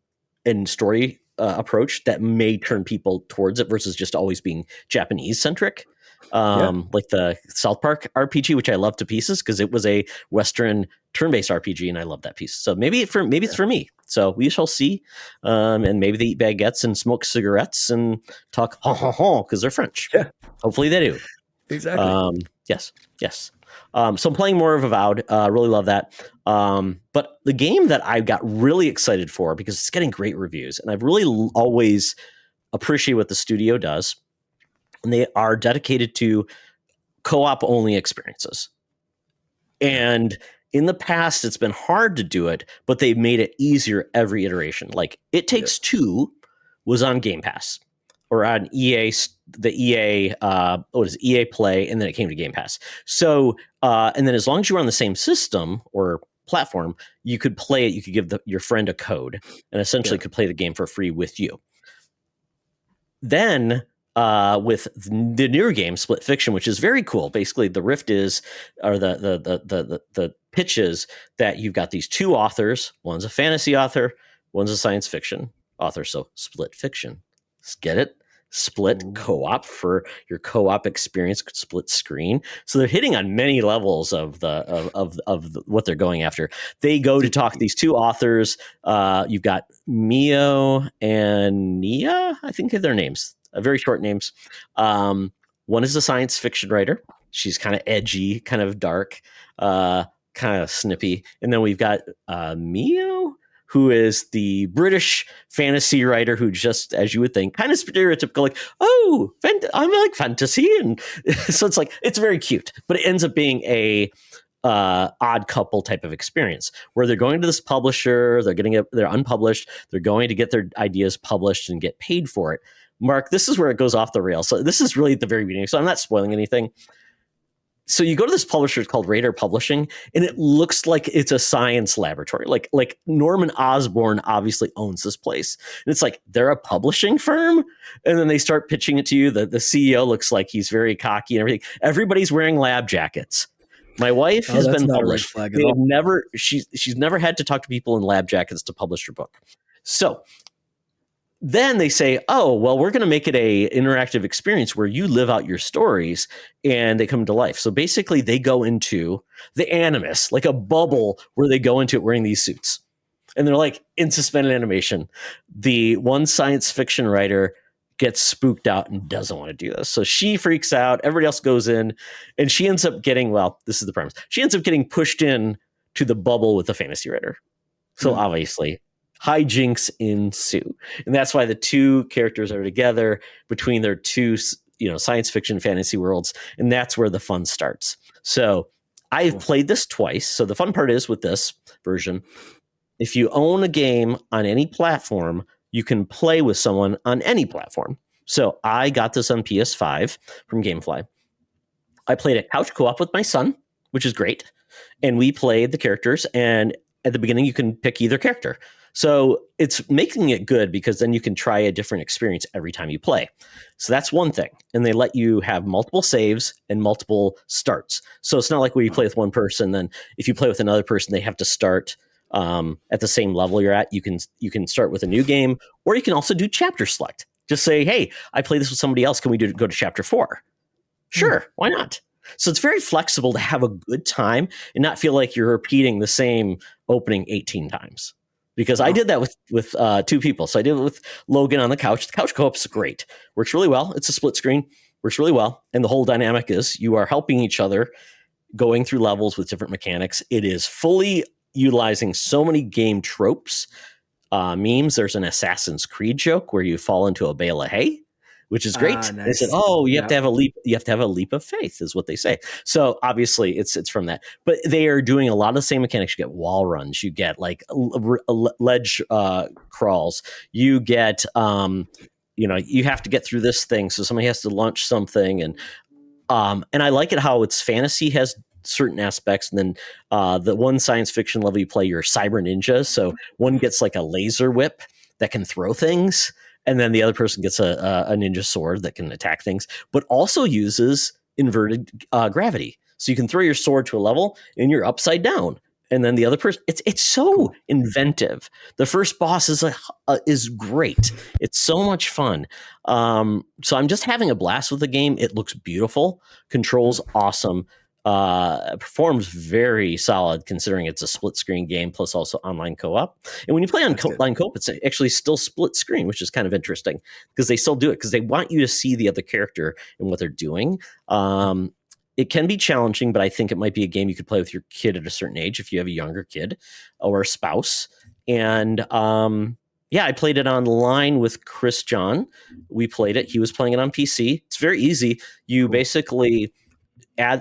and story approach that may turn people towards it versus just always being Japanese centric. Like the South Park RPG, which I love to pieces because it was a Western turn-based RPG, and I love that piece. So maybe it's for me. So we shall see. And maybe they eat baguettes and smoke cigarettes and talk because they're French. Yeah, hopefully they do. Exactly. Yes. So I'm playing more of Avowed. Really love that. But the game that I got really excited for because it's getting great reviews, and I've really always appreciated what the studio does. And they are dedicated to co-op only experiences. And in the past, it's been hard to do it, but they've made it easier every iteration. Like It Takes Two was on Game Pass or on EA Play, and then it came to Game Pass. So, and then as long as you were on the same system or platform, you could play it. You could give your friend a code and essentially could play the game for free with you. Then with the newer game, Split Fiction, which is very cool. Basically, the rift is, or the pitch is that you've got these two authors. One's a fantasy author, one's a science fiction author. So Split Fiction. Get it? Split co-op for your co-op experience, split screen. So they're hitting on many levels of what they're going after. They go to talk to these two authors. You've got Mio and Nia, I think are their names. Very short names. One is a science fiction writer. She's kind of edgy, kind of dark, kind of snippy. And then we've got Mio, who is the British fantasy writer who just, as you would think, kind of stereotypical, like, oh, I like fantasy. And so it's like, it's very cute, but it ends up being a odd couple type of experience where they're going to this publisher, they're unpublished, they're going to get their ideas published and get paid for it. Mark, this is where it goes off the rails. So this is really at the very beginning. So I'm not spoiling anything. So you go to this publisher called Radar Publishing, and it looks like it's a science laboratory. Like Norman Osborn obviously owns this place, and it's like they're a publishing firm, and then they start pitching it to you. The CEO looks like he's very cocky and everything. Everybody's wearing lab jackets. My wife has that's been not a red published. flag at They have all. never. She's never had to talk to people in lab jackets to publish her book. So then they say, oh, well, we're going to make it a interactive experience where you live out your stories and they come to life. So basically they go into the animus, like a bubble where they go into it wearing these suits. And they're like in suspended animation. The one science fiction writer gets spooked out and doesn't want to do this. So she freaks out. Everybody else goes in and she ends up getting, well, this is the premise. She ends up getting pushed in to the bubble with the fantasy writer. So obviously hijinks ensue. And that's why the two characters are together between their two, science fiction fantasy worlds. And that's where the fun starts. So I've played this twice. So the fun part is with this version, if you own a game on any platform, you can play with someone on any platform. So I got this on PS5 from Gamefly. I played a couch co-op with my son, which is great. And we played the characters. And at the beginning, you can pick either character. So it's making it good because then you can try a different experience every time you play. So that's one thing. And they let you have multiple saves and multiple starts. So it's not like when you play with one person, then if you play with another person, they have to start at the same level you're at. You can start with a new game, or you can also do chapter select. Just say, hey, I play this with somebody else. Can we go to chapter 4? Sure, why not? So it's very flexible to have a good time and not feel like you're repeating the same opening 18 times. Because I did that with two people. So I did it with Logan on the couch. The couch co-op's great. Works really well. It's a split screen. Works really well. And the whole dynamic is you are helping each other going through levels with different mechanics. It is fully utilizing so many game tropes, memes. There's an Assassin's Creed joke where you fall into a bale of hay, which is great. Nice. They said, "Oh, you have to have a leap. You have to have a leap of faith," is what they say. So obviously, it's from that. But they are doing a lot of the same mechanics. You get wall runs. You get like ledge crawls. You get, you have to get through this thing. So somebody has to launch something, and I like it how it's fantasy has certain aspects, and then the one science fiction level you play, you're cyber ninjas. So one gets like a laser whip that can throw things. And then the other person gets a ninja sword that can attack things, but also uses inverted gravity. So you can throw your sword to a level and you're upside down. And then the other person, it's so inventive. The first boss is great. It's so much fun. So I'm just having a blast with the game. It looks beautiful. Controls awesome. Performs very solid considering it's a split screen game plus also online co-op. And when you play online co-op, it's actually still split screen, which is kind of interesting because they still do it because they want you to see the other character and what they're doing. It can be challenging, but I think it might be a game you could play with your kid at a certain age if you have a younger kid or a spouse. And I played it online with Chris John. We played it. He was playing it on PC. It's very easy. You basically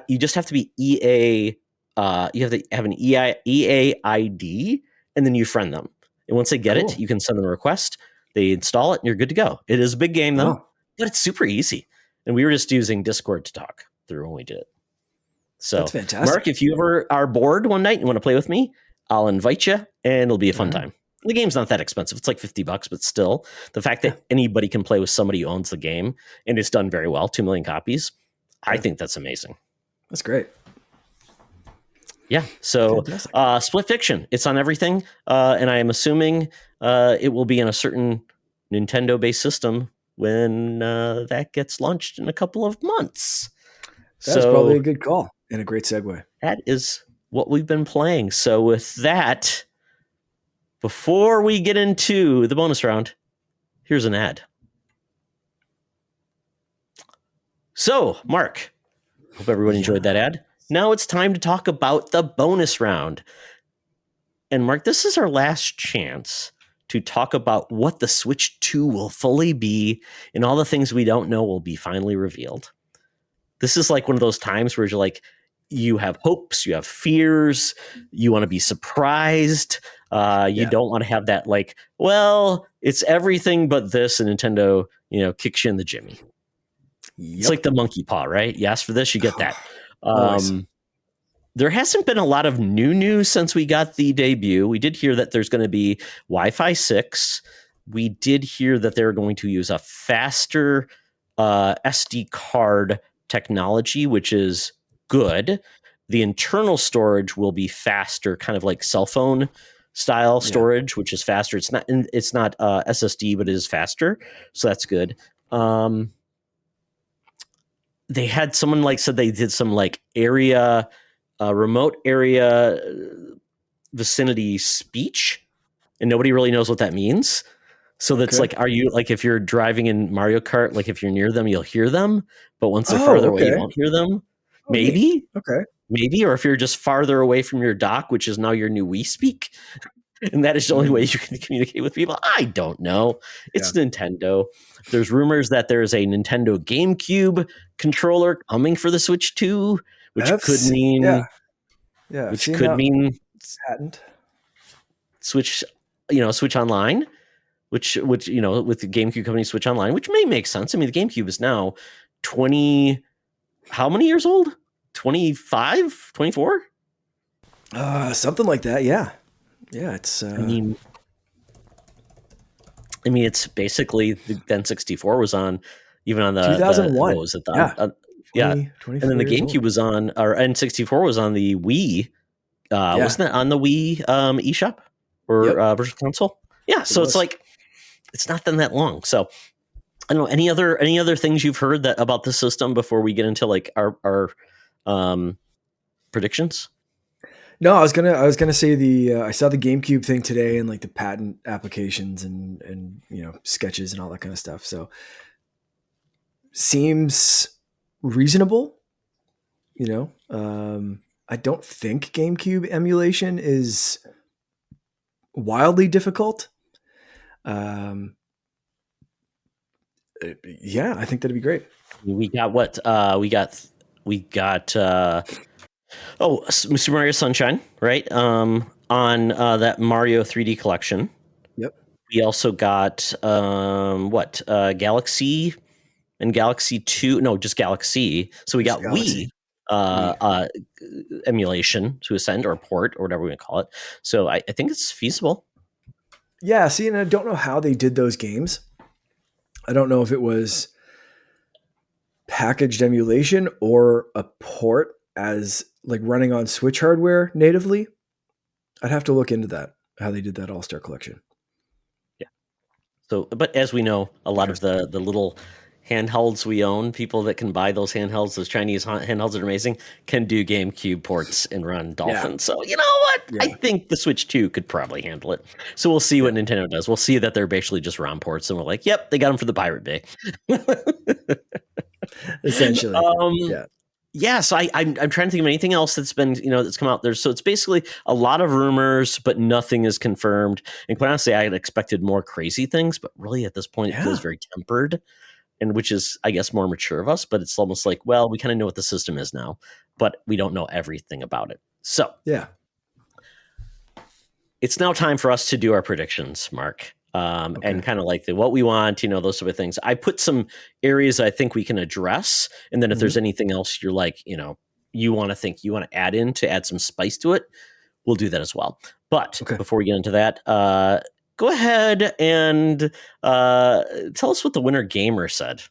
you just have to be EA. You have to have an EA ID, and then you friend them. And once they get it, you can send them a request. They install it, and you're good to go. It is a big game, though, but it's super easy. And we were just using Discord to talk through when we did it. So, that's fantastic. Mark, if you ever are bored one night and want to play with me, I'll invite you, and it'll be a fun time. The game's not that expensive. It's like $50, but still, the fact that anybody can play with somebody who owns the game and it's done very well, 2 million copies, I think that's amazing. That's great. Yeah. So Split Fiction, it's on everything. And I am assuming it will be in a certain Nintendo-based system when that gets launched in a couple of months. That's probably a good call and a great segue. That is what we've been playing. So with that, before we get into the bonus round, here's an ad. So, Mark, hope everyone enjoyed that ad. Now it's time to talk about the bonus round. And Mark, this is our last chance to talk about what the Switch 2 will fully be, and all the things we don't know will be finally revealed. This is like one of those times where you're like, you have hopes, you have fears, you want to be surprised. You Yeah. don't want to have that like, well, it's everything but this, and Nintendo, kicks you in the jimmy. It's like Yep. the monkey paw, right? You ask for this, you get that. Always. There hasn't been a lot of new news since we got the debut. We did hear that there's going to be Wi-Fi 6. We did hear that they're going to use a faster SD card technology, which is good. The internal storage will be faster, kind of like cell phone style Yeah. storage, which is faster. It's not SSD, but it is faster, so that's good. They had someone like said they did some like remote area vicinity speech, and nobody really knows what that means. So that's Okay. like, are you like, if you're driving in Mario Kart, like if you're near them, you'll hear them, but once they're Oh, farther away, you okay. won't hear them. Oh, neat. Maybe, Okay. maybe, or if you're just farther away from your dock, which is now your new Wii Speak, and that is the only way Mm, you can communicate with people. I don't know. yeah. It's Nintendo. There's rumors that there's a Nintendo GameCube controller coming for the Switch 2, which could Yeah. mean Yeah. I've which seen could that mean patent. Switch, Switch Online, which with the GameCube company Switch Online, which may make sense. I mean, the GameCube is now 20, how many years old? 25, 24? Something like that. Yeah. Yeah. It's I mean, it's basically the N64 was on, even on the what 2001. was it? Yeah. Yeah, 24 and then the years old. GameCube was on, or N64 was on the Wii. Yeah. Wasn't that on the Wii eShop or Yep. Virtual Console? Yeah, It so it's was. like it's not been that long. So I don't know, any other things you've heard that about the system before we get into like our predictions. No, I was gonna say I saw the GameCube thing today and like the patent applications and sketches and all that kind of stuff. So seems reasonable. I don't think GameCube emulation is wildly difficult. Um, yeah, I think that'd be great. We got what we got Super Mario Sunshine, right? On that Mario 3D collection. Yep. We also got Galaxy and Galaxy 2, no, just Galaxy. So we Just got Wii Galaxy. uh, We. uh, emulation to ascend, or port, or whatever we call it. So I think it's feasible. Yeah. See, and I don't know how they did those games. I don't know if it was packaged emulation or a port as like running on Switch hardware natively. I'd have to look into that, how they did that All Star collection. Yeah. So, but as we know, a lot of Interesting. the little handhelds we own, people that can buy those handhelds, those Chinese handhelds that are amazing, can do GameCube ports and run Yeah. Dolphin. So you know what? I Yeah. think the Switch 2 could probably handle it. So we'll see Yeah. what Nintendo does. We'll see that they're basically just ROM ports, and we're like, yep, they got them for the Pirate Bay. Essentially. um, Yeah. yeah, so I'm trying to think of anything else that's been, that's come out there. So it's basically a lot of rumors, but nothing is confirmed. And quite honestly, I had expected more crazy things, but really at this point, it feels Yeah. very tempered, and which is, I guess, more mature of us. But it's almost like, well, we kind of know what the system is now, but we don't know everything about it. So Yeah. it's now time for us to do our predictions, Mark. Okay. And kind of like what we want, those sort of things. I put some areas I think we can address. And then if there's anything else you're like, you want to add in to add some spice to it, we'll do that as well. But Okay. before we get into that, go ahead and tell us what the winter gamer said.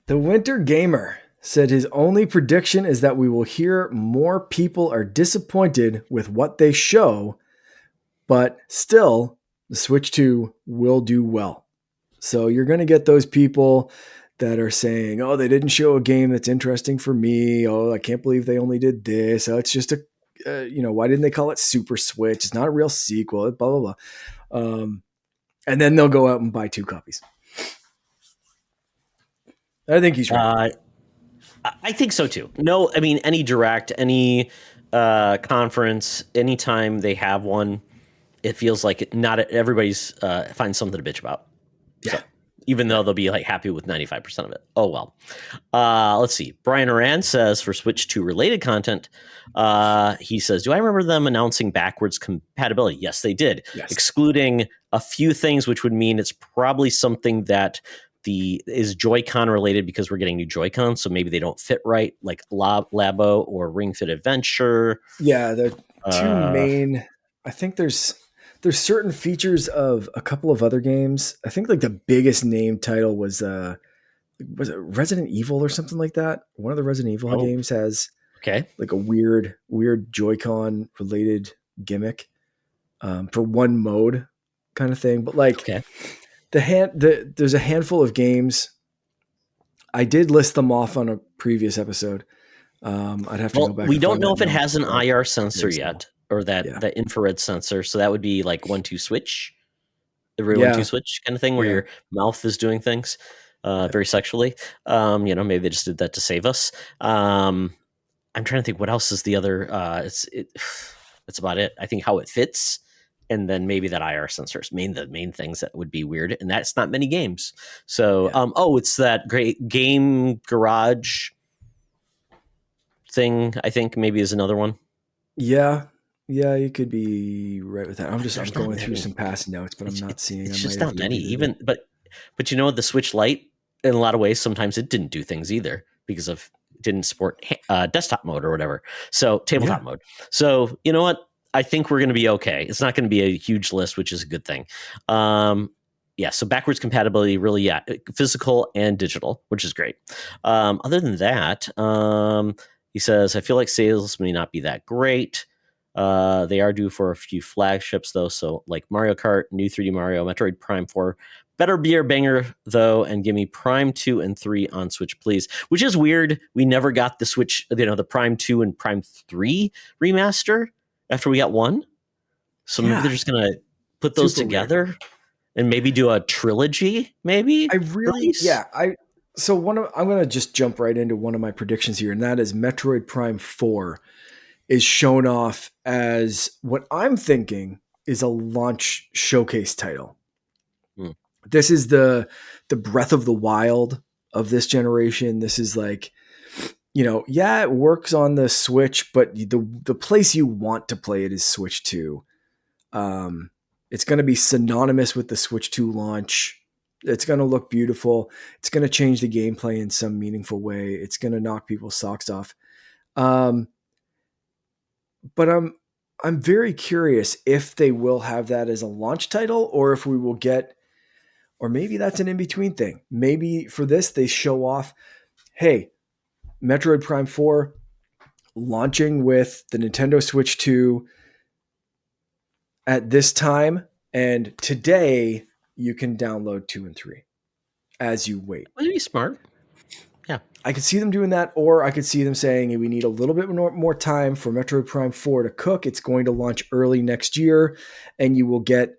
The Winter Gamer said his only prediction is that we will hear more people are disappointed with what they show, but still, the Switch 2 will do well. So you're going to get those people that are saying, oh, they didn't show a game that's interesting for me. Oh, I can't believe they only did this. Oh, it's just why didn't they call it Super Switch? It's not a real sequel, blah, blah, blah. And then they'll go out and buy 2 copies. I think he's right. I think so too. No, I mean, any direct, any conference, anytime they have one, it feels like not everybody's finds something to bitch about. Yeah. So even Yeah. though they'll be like happy with 95% of it. Oh well. Let's see. Brian Oran says for Switch 2 related content, he says, do I remember them announcing backwards compatibility? Yes, they did, Yes. excluding a few things, which would mean it's probably something that is Joy-Con related because we're getting new Joy-Cons, so maybe they don't fit right, like Labo or Ring Fit Adventure. Yeah, the two Uh, main. I think there's certain features of a couple of other games. I think like the biggest name title was it Resident Evil or something like that? One of the Resident Evil oh, games has okay. like a weird Joy-Con related gimmick for one mode kind of thing. But like Okay. there's a handful of games. I did list them off on a previous episode. I'd have to go Well, back we and don't find know that if it note, has an but IR sensor very simple. yet, or that Yeah, that infrared sensor. So that would be like 1-2 switch, every 1-2 yeah, switch kind of thing, where yeah. your mouth is doing things Right. very sexually. Maybe they just did that to save us. I'm trying to think what else is the other. That's about it. I think how it fits, and then maybe that IR sensors. The main things that would be weird, and that's not many games. So, Yeah. it's that great game garage thing. I think maybe is another one. Yeah. Yeah, you could be right with that. I'm There's not going through many. some past notes, but I'm not seeing. I It's might just have not many. deleted it. Even but the Switch Lite in a lot of ways sometimes it didn't do things either because of didn't support desktop mode or whatever. So tabletop Yeah. mode. So you know what? I think we're going to be okay. It's not going to be a huge list, which is a good thing. Yeah, so backwards compatibility, really, yeah, physical and digital, which is great. Other than that, he says, I feel like sales may not be that great. They are due for a few flagships, though. So, like Mario Kart, New 3D Mario, Metroid Prime 4. Better be a banger, though, and give me Prime 2 and 3 on Switch, please. Which is weird. We never got the Switch, the Prime 2 and Prime 3 remaster after we got one. So maybe they're Yeah. just going to put those Super weird. together and maybe do a trilogy, maybe I really, release. yeah. So I'm going to just jump right into one of my predictions here, and that is Metroid Prime 4 is shown off as what I'm thinking is a launch showcase title. Hmm. This is the Breath of the Wild of this generation. This is like, yeah, it works on the Switch, but the place you want to play it is Switch 2. It's going to be synonymous with the Switch 2 launch. It's going to look beautiful. It's going to change the gameplay in some meaningful way. It's going to knock people's socks off. But I'm very curious if they will have that as a launch title or if we will get, or maybe that's an in-between thing. Maybe for this they show off, hey, Metroid Prime 4 launching with the Nintendo Switch 2 at this time, and today you can download 2 and 3 as you wait. Would be smart. Yeah. I could see them doing that, or I could see them saying, hey, we need a little bit more time for Metroid Prime 4 to cook. It's going to launch early next year, and you will get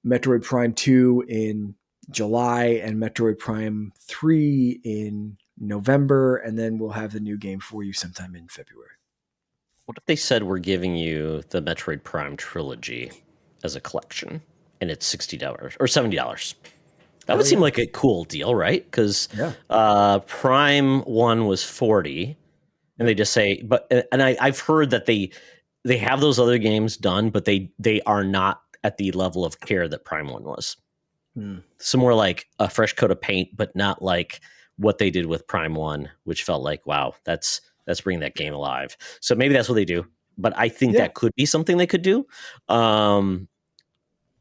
Metroid Prime 2 in July and Metroid Prime 3 in November, and then we'll have the new game for you sometime in February. What if they said we're giving you the Metroid Prime trilogy as a collection and it's $60 or $70? That would Hell seem yeah. like a cool deal, right? Because Yeah. Prime 1 was 40, and they Yep. just say, I've heard that they have those other games done, but they are not at the level of care that Prime 1 was. So more like a fresh coat of paint, but not like what they did with Prime 1, which felt like, wow, that's bringing that game alive. So maybe that's what they do. But I think Yeah. that could be something they could do.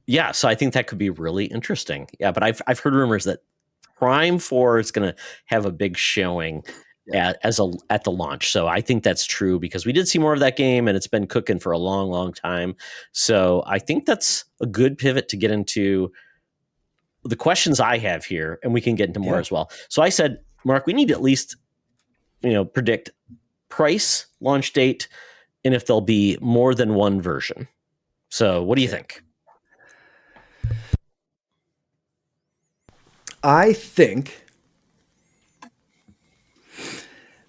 Yeah, so I think that could be really interesting. Yeah, but I've heard rumors that Prime 4 is going to have a big showing Yeah. at the launch. So I think that's true because we did see more of that game and it's been cooking for a long, long time. So I think that's a good pivot to get into the questions I have here, and we can get into more Yeah. as well. So I said, Mark, we need to at least, predict price, launch date, and if there'll be more than one version. So what do you Okay. think? I think.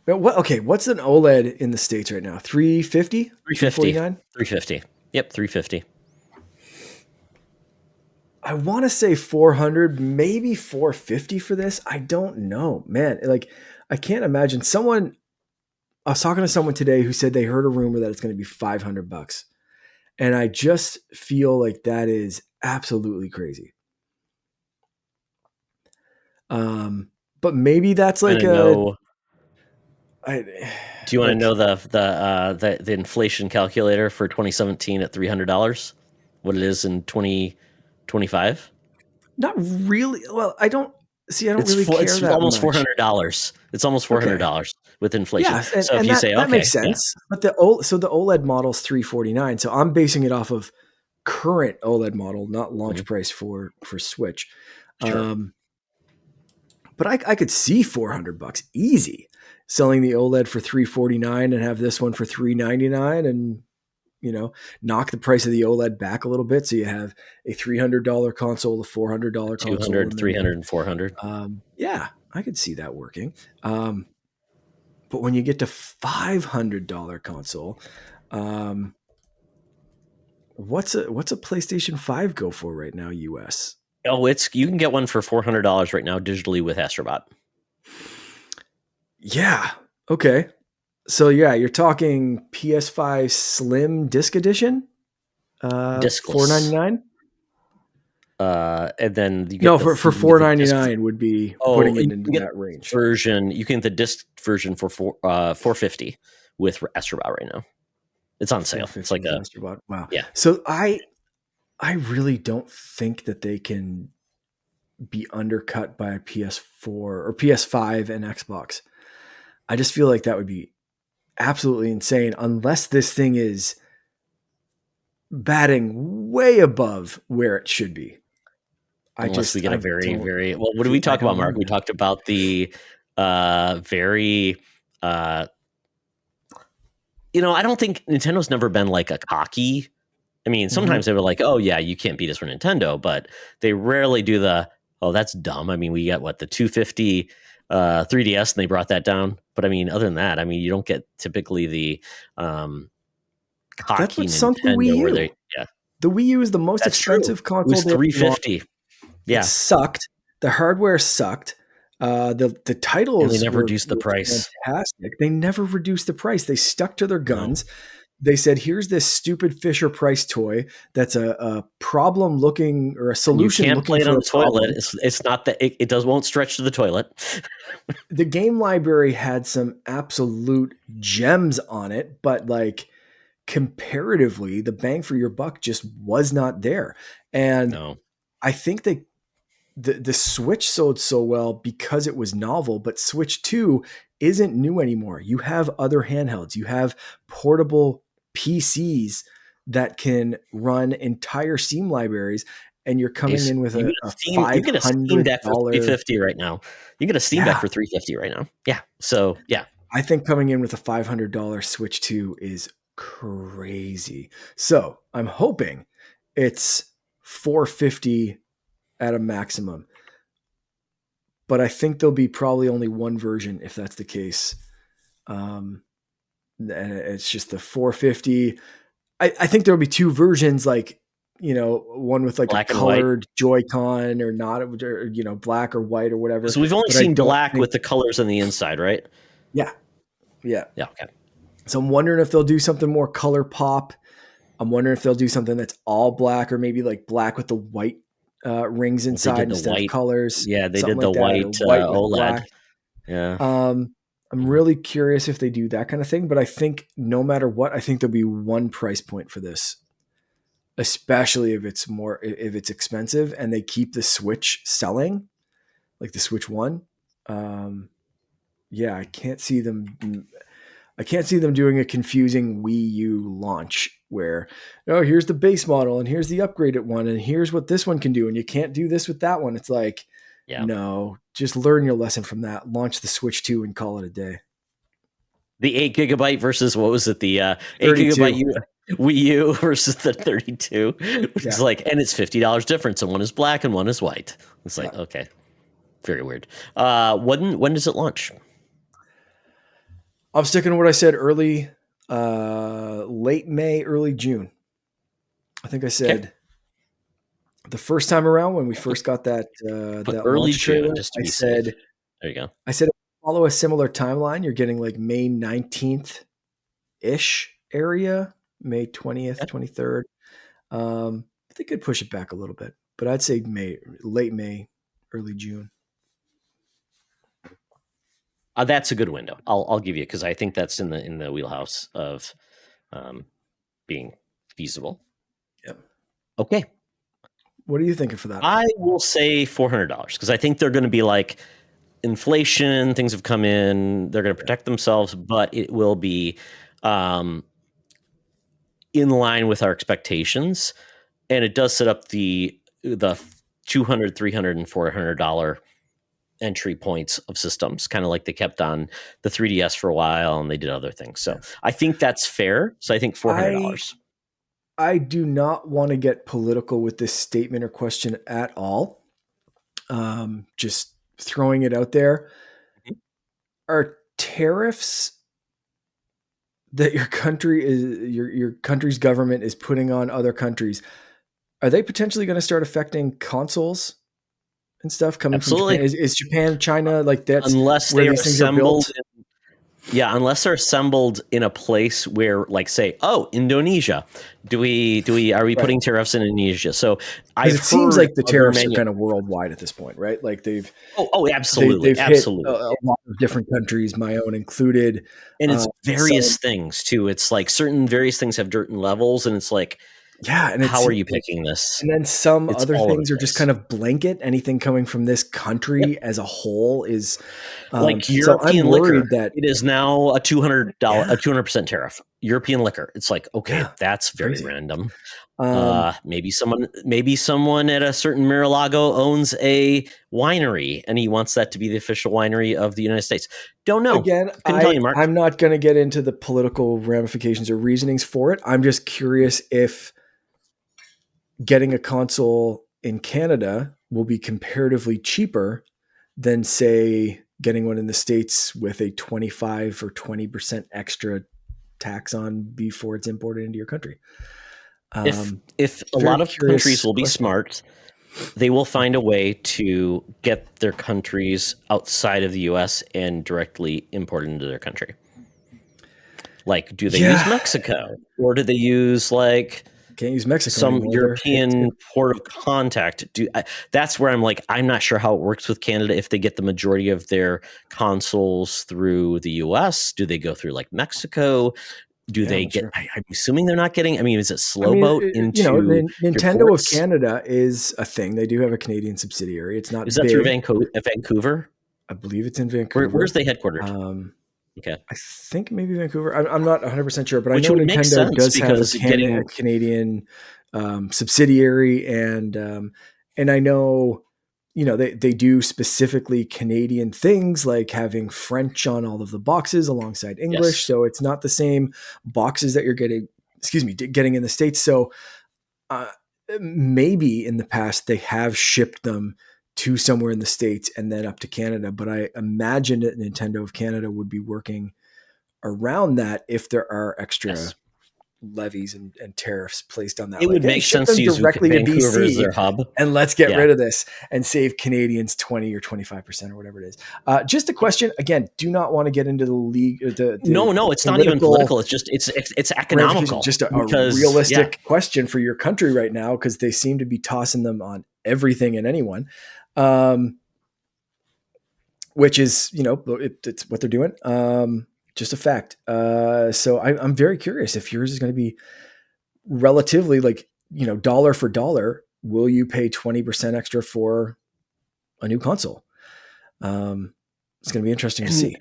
What's an OLED in the States right now? 350? 350. 349? 350. Yep, 350. I want to say 400, maybe 450 for this. I don't know, man. Like, I can't imagine someone. I was talking to someone today who said they heard a rumor that it's going to be $500, and I just feel like that is absolutely crazy. But maybe that's And like I a. know. I, Do you want to like know the inflation calculator for 2017 at $300? What it is in 2025? not really. Well, I don't see. I don't It's really care it's that almost much. $400. It's almost Okay. $400 with inflation. Yeah, and, So if and you that say that makes okay, yeah, sense. But the OLED model's 349. So I'm basing it off of current OLED model, not launch mhm, price for Switch. sure, Um, but I could see $400 easy selling the OLED for 349 and have this one for 399, and knock the price of the OLED back a little bit, so you have a $300 console, a $400 console, 200, and then 300, and 400. yeah, I could see that working. But when you get to $500 console, um, what's a PlayStation 5 go for right now, US? Oh, it's you can get one for $400 right now digitally with Astrobot. Yeah. Okay. So yeah, you're talking PS5 Slim Disc Edition, Discless. 499. And then you get No, the for you can get the disc. 499 would be Oh, putting you it into can get that range. version. You can get the disc version for 450 with Astrobot right now. It's on sale. It's 450 like with a Astrobot. Wow. yeah. So I really don't think that they can be undercut by a PS4 or PS5 and Xbox. I just feel like that would be absolutely insane unless this thing is batting way above where it should be. Unless we get a I very, don't very well. What did we I talk about, don't know, Mark? We man. talked about the very uh I don't think Nintendo's never been like a cocky. I mean, sometimes Mm-hmm. they were like, "Oh yeah, you can't beat us for Nintendo," but they rarely do the, "Oh, that's dumb." I mean, we got what the 250 3DS, and they brought that down. But I mean, other than that, I mean, you don't get typically the um, That's cocky what sunk the Wii Nintendo where U. they, yeah, The Wii U is the most that's true. expensive It was console they ever launched. 350, It yeah, sucked. The hardware sucked. The and they titles never were reduced the price. fantastic. They never reduced the price. They stuck to their No, guns. They said, "Here's this stupid Fisher Price toy that's a problem looking or a and you solution can't looking play it for on a the toilet. problem." It's not that it does won't stretch to the toilet. The game library had some absolute gems on it, but like comparatively, the bang for your buck just was not there. And No, I think the Switch sold so well because it was novel, but Switch 2 isn't new anymore. You have other handhelds, you have portable PCs that can run entire Steam libraries, and you're coming Ace, in with a You get a Steam Deck for three $500. fifty right now. You get a Steam Deck Yeah, for 350 right now. Yeah. So yeah, I think coming in with a $500 Switch 2 is crazy. So I'm hoping it's 450 at a maximum, but I think there'll be probably only one version if that's the case. Um, and it's just the 450. I think there'll be two versions, like one with like a black and white. colored Joy-Con or not, or black or white or whatever. So we've only But I seen don't black think, with the colors on the inside, right? yeah, yeah. Yeah. Okay. So I'm wondering if they'll do something more color pop. I'm wondering if they'll do something that's all black, or maybe like black with the white rings Well, they inside did the instead of white. colors, Yeah, they something did the like that, or white white with OLED. black. Yeah. I'm Mhm. really curious if they do that kind of thing, but I think no matter what, I think there'll be one price point for this, especially if it's expensive and they keep the Switch selling, like the Switch One. Um, yeah, I can't see them doing a confusing Wii U launch where, oh, here's the base model and here's the upgraded one and here's what this one can do and you can't do this with that one. It's like, Yeah. no, just learn your lesson from that. Launch the Switch 2 and call it a day. The 8 GB versus what was it? The 8 GB 32. Wii U versus the 32, which is Yeah. like, and it's $50 difference, and one is black and one is white. It's Yeah. like, okay, very weird. When does it launch? I'm sticking to what I said late May, early June. I think I Okay. said The first time around when we first got that Put that early launch June trailer, just to be safe. There you go. I said follow a similar timeline. You're getting like May 19th ish area, May 20th, Okay. 23rd. They could push it back a little bit, but I'd say late May, early June. That's a good window. I'll give you, because I think that's in the wheelhouse of being feasible. Yep. Okay. What are you thinking for that? I will say $400, because I think they're going to be like, inflation, things have come in, they're going to protect themselves, but it will be in line with our expectations. And it does set up the $200, $300, and $400 entry points of systems, kind of like they kept on the 3DS for a while, and they did other things. So I think that's fair. So I think $400. I do not want to get political with this statement or question at all. Just throwing it out there. Mhm. Are tariffs that your country's government is putting on other countries, are they potentially going to start affecting consoles and stuff coming from Absolutely. Japan? Is Japan, China, like that's Unless where they are these things are built? Yeah, unless they're assembled in a place where, like, say, Indonesia, are we Right. putting tariffs in Indonesia? So Because I've it seems heard like the other tariffs are kind of worldwide at this point, right? Like absolutely, they've hit absolutely. a lot of different countries, my own included. And it's So various things too. It's like certain various things have certain levels, and it's like, yeah, and how are you picking this? and then some It's other all over things the are just place. kind of blanket. Anything coming from this country Yep. as a whole is. Like So I'm European liquor, worried that it is now a $200 yeah, 200% tariff. European liquor. It's like, okay, yeah, that's it's very crazy. random. Um, Maybe someone at a certain Mar-a-Lago owns a winery, and he wants that to be the official winery of the United States. Don't know. Again, Couldn't tell you, Mark. I'm not going to get into the political ramifications or reasonings for it. I'm just curious if getting a console in Canada will be comparatively cheaper than, say, getting one in the States with a 25 or 20% extra tax on before it's imported into your country. If a Very lot of countries curious will be question. smart, they will find a way to get their countries outside of the US and directly import into their country. Like, do they use Yeah, Mexico, or do they use like can't use Mexico some anymore. They're hit too. European port of contact? That's where I'm like, I'm not sure how it works with Canada. If they get the majority of their consoles through the US, do they go through like Mexico? Do Yeah, I'm they not get? sure. I'm assuming they're not getting. I mean, is it I slow mean, boat into your Nintendo of ports? Canada is a thing. They do have a Canadian subsidiary. It's Is not that through big. Vancouver? I believe it's in Where's Vancouver. they headquartered? Um, Okay, I think maybe Vancouver. I'm not 100% sure, but I which know would make Nintendo sense does have because A getting Canadian subsidiary, and I know they do specifically Canadian things like having French on all of the boxes alongside English, yes, so it's not the same boxes that you're getting. Excuse me, getting in the States. So uh, maybe in the past they have shipped them to somewhere in the States and then up to Canada. But I imagine that Nintendo of Canada would be working around that if there are extra yes, levies and tariffs placed on that. it Like, would hey, make ship sense them to use directly to Vancouver as BC their hub. and let's get Yeah. rid of this and save Canadians 20 or 25% or whatever it is. Just a question. Again, do not want to get into the league, No, it's not even political political. It's just it's ramifications. economical, Just a because realistic question for your country right now, because they seem to be tossing them on everything and anyone, which is it's what they're doing. Just a fact. So I'm very curious if yours is going to be relatively like dollar for dollar. Will you pay 20% extra for a new console? It's going to be interesting to see.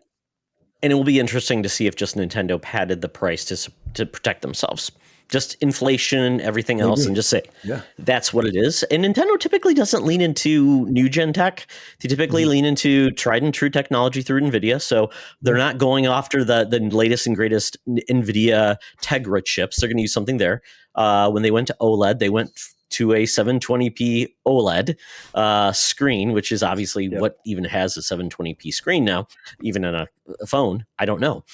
And it will be interesting to see if just Nintendo padded the price to protect themselves. Just inflation, everything else, Maybe. and just say, Yeah. that's what it is. And Nintendo typically doesn't lean into new gen tech. They typically lean into tried and true technology through NVIDIA. So they're not going after the latest and greatest NVIDIA Tegra chips. They're going to use something there. When they went to OLED, they went to a 720p OLED screen, which is obviously what even has a 720p screen now, even on a phone. I don't know.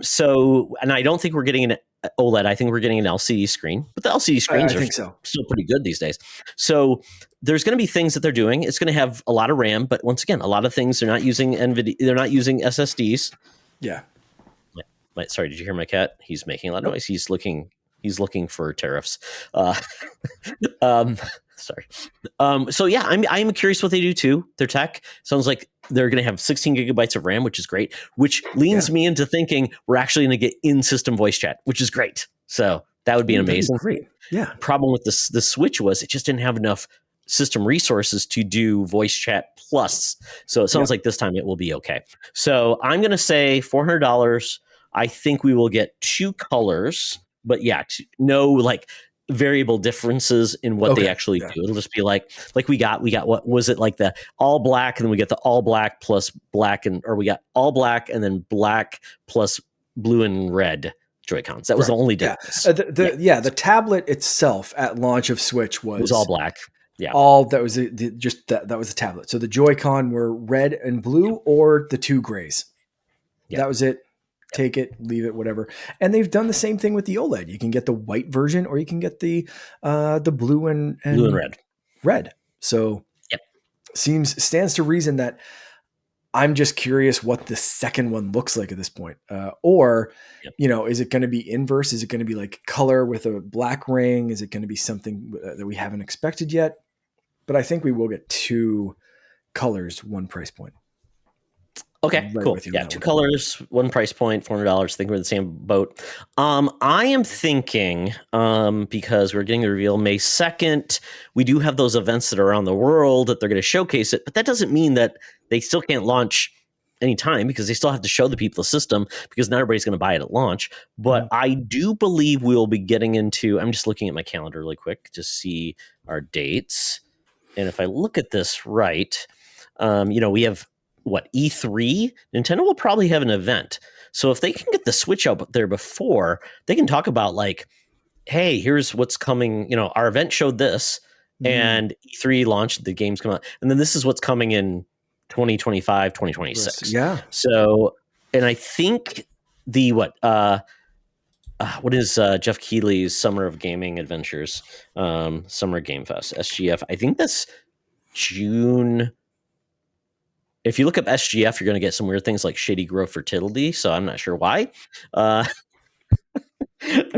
So, and I don't think we're getting OLED. I think we're getting an LCD screen, but the LCD I screens are think so. still pretty good these days. So there's going to be things that they're doing. It's going to have a lot of RAM, but once again, a lot of things they're not using NVIDIA. They're not using SSDs. Yeah. Sorry, did you hear my cat? He's making a lot of Nope. noise. He's looking for tariffs. Uh, um, sorry. So yeah, I'm curious what they do too. Their tech sounds like they're going to have 16 gigabytes of RAM, which is great. Which leans me into thinking we're actually going to get in-system voice chat, which is great. So that would be Ooh, that'd be amazing. great. Yeah. Problem with the Switch was it just didn't have enough system resources to do voice chat plus. So it sounds like this time it will be okay. So I'm going to say $400. I think we will get 2 colors, but yeah, no like variable differences in what they actually do. It'll just be like we got what was it, like the all black, and then we get the all black plus black, or we got all black and then black plus blue and red Joy-Cons. That was the only difference. The tablet itself at launch of Switch It was all black. Yeah. All that was that was the tablet. So the Joy-Con were red and blue or the 2 grays. Yeah. That was it. Take it, leave it, whatever. And they've done the same thing with the OLED. You can get the white version or you can get the blue and red. So stands to reason that I'm just curious what the second one looks like at this point. Is it going to be inverse? Is it going to be like color with a black ring? Is it going to be something that we haven't expected yet? But I think we will get 2 colors, 1 price point. Okay, cool. Yeah, 2 colors, 1 price point, $400. I think we're in the same boat. I am thinking, because we're getting the reveal May 2nd, we do have those events that are around the world that they're going to showcase it, but that doesn't mean that they still can't launch anytime, because they still have to show the people the system, because not everybody's going to buy it at launch. But I do believe we'll be getting into, I'm just looking at my calendar really quick to see our dates. And if I look at this right, we have E3. Nintendo will probably have an event. So if they can get the Switch out there before, they can talk about like, hey, here's what's coming. Our event showed this, and E3 launched, the games come out, and then this is what's coming in 2025, 2026. Yeah. So, and I think what is Jeff Keighley's Summer of Gaming Adventures, Summer Game Fest, SGF? I think that's June. If you look up SGF, you're going to get some weird things like Shady Grove Fertility. So I'm not sure why. I'm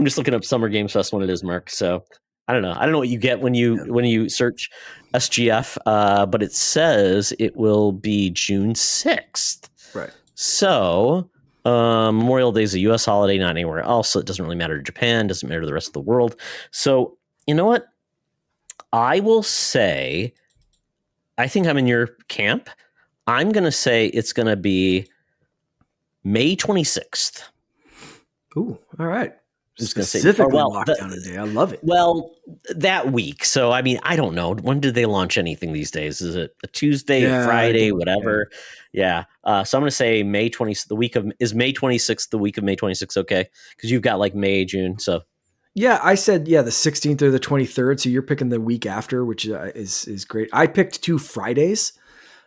just looking up Summer Games Fest when it is, Mark. So I don't know. I don't know what you get when you search SGF, but it says it will be June 6th. Right. So Memorial Day is a U.S. holiday, not anywhere else. So it doesn't really matter to Japan. Doesn't matter to the rest of the world. So you know what? I will say, I think I'm in your camp. I'm going to say it's going to be May 26th. Ooh, all right. Specifically locked down a day. I love it. Well, that week. So, I mean, I don't know. When did they launch anything these days? Is it a Tuesday, a Friday, whatever? Yeah. So I'm going to say May 20th, is May 26th, the week of May 26th. Okay. Because you've got like May, June. So. Yeah, I said, the 16th or the 23rd. So you're picking the week after, which is great. I picked 2 Fridays.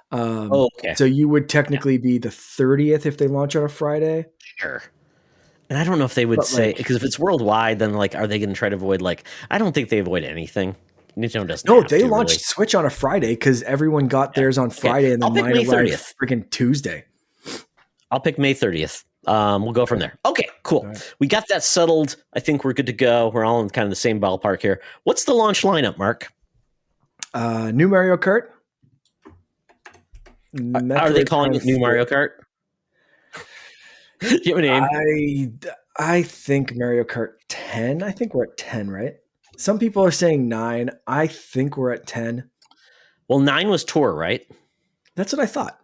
Okay. So you would technically be the 30th if they launch on a Friday. Sure. And I don't know if they would say, because if it's worldwide, then like, are they going to try to avoid I don't think they avoid anything. Nintendo doesn't. No, they launched Switch on a Friday because everyone got theirs on Friday, and then mine arrived freaking Tuesday. I'll pick May 30th. We'll go from there. Okay, cool. Right. We got that settled. I think we're good to go. We're all in kind of the same ballpark here. What's the launch lineup, Mark? New Mario Kart. Are they calling it New Mario Kart? Do you have a name? I think Mario Kart 10. I think we're at 10, right? Some people are saying 9. I think we're at 10. Well, 9 was Tour, right? That's what I thought.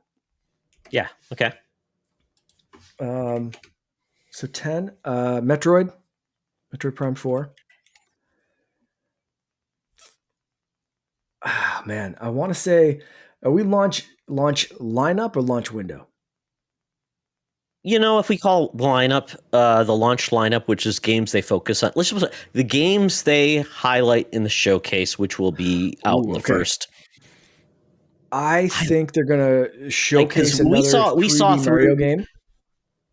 Yeah. Okay. So 10. Metroid Prime 4. Ah, man, I want to say, are we launch lineup or launch window? If we call lineup the launch lineup, which is games they focus on, let's just the games they highlight in the showcase, which will be out in the first. I think they're gonna showcase another we saw Mario game.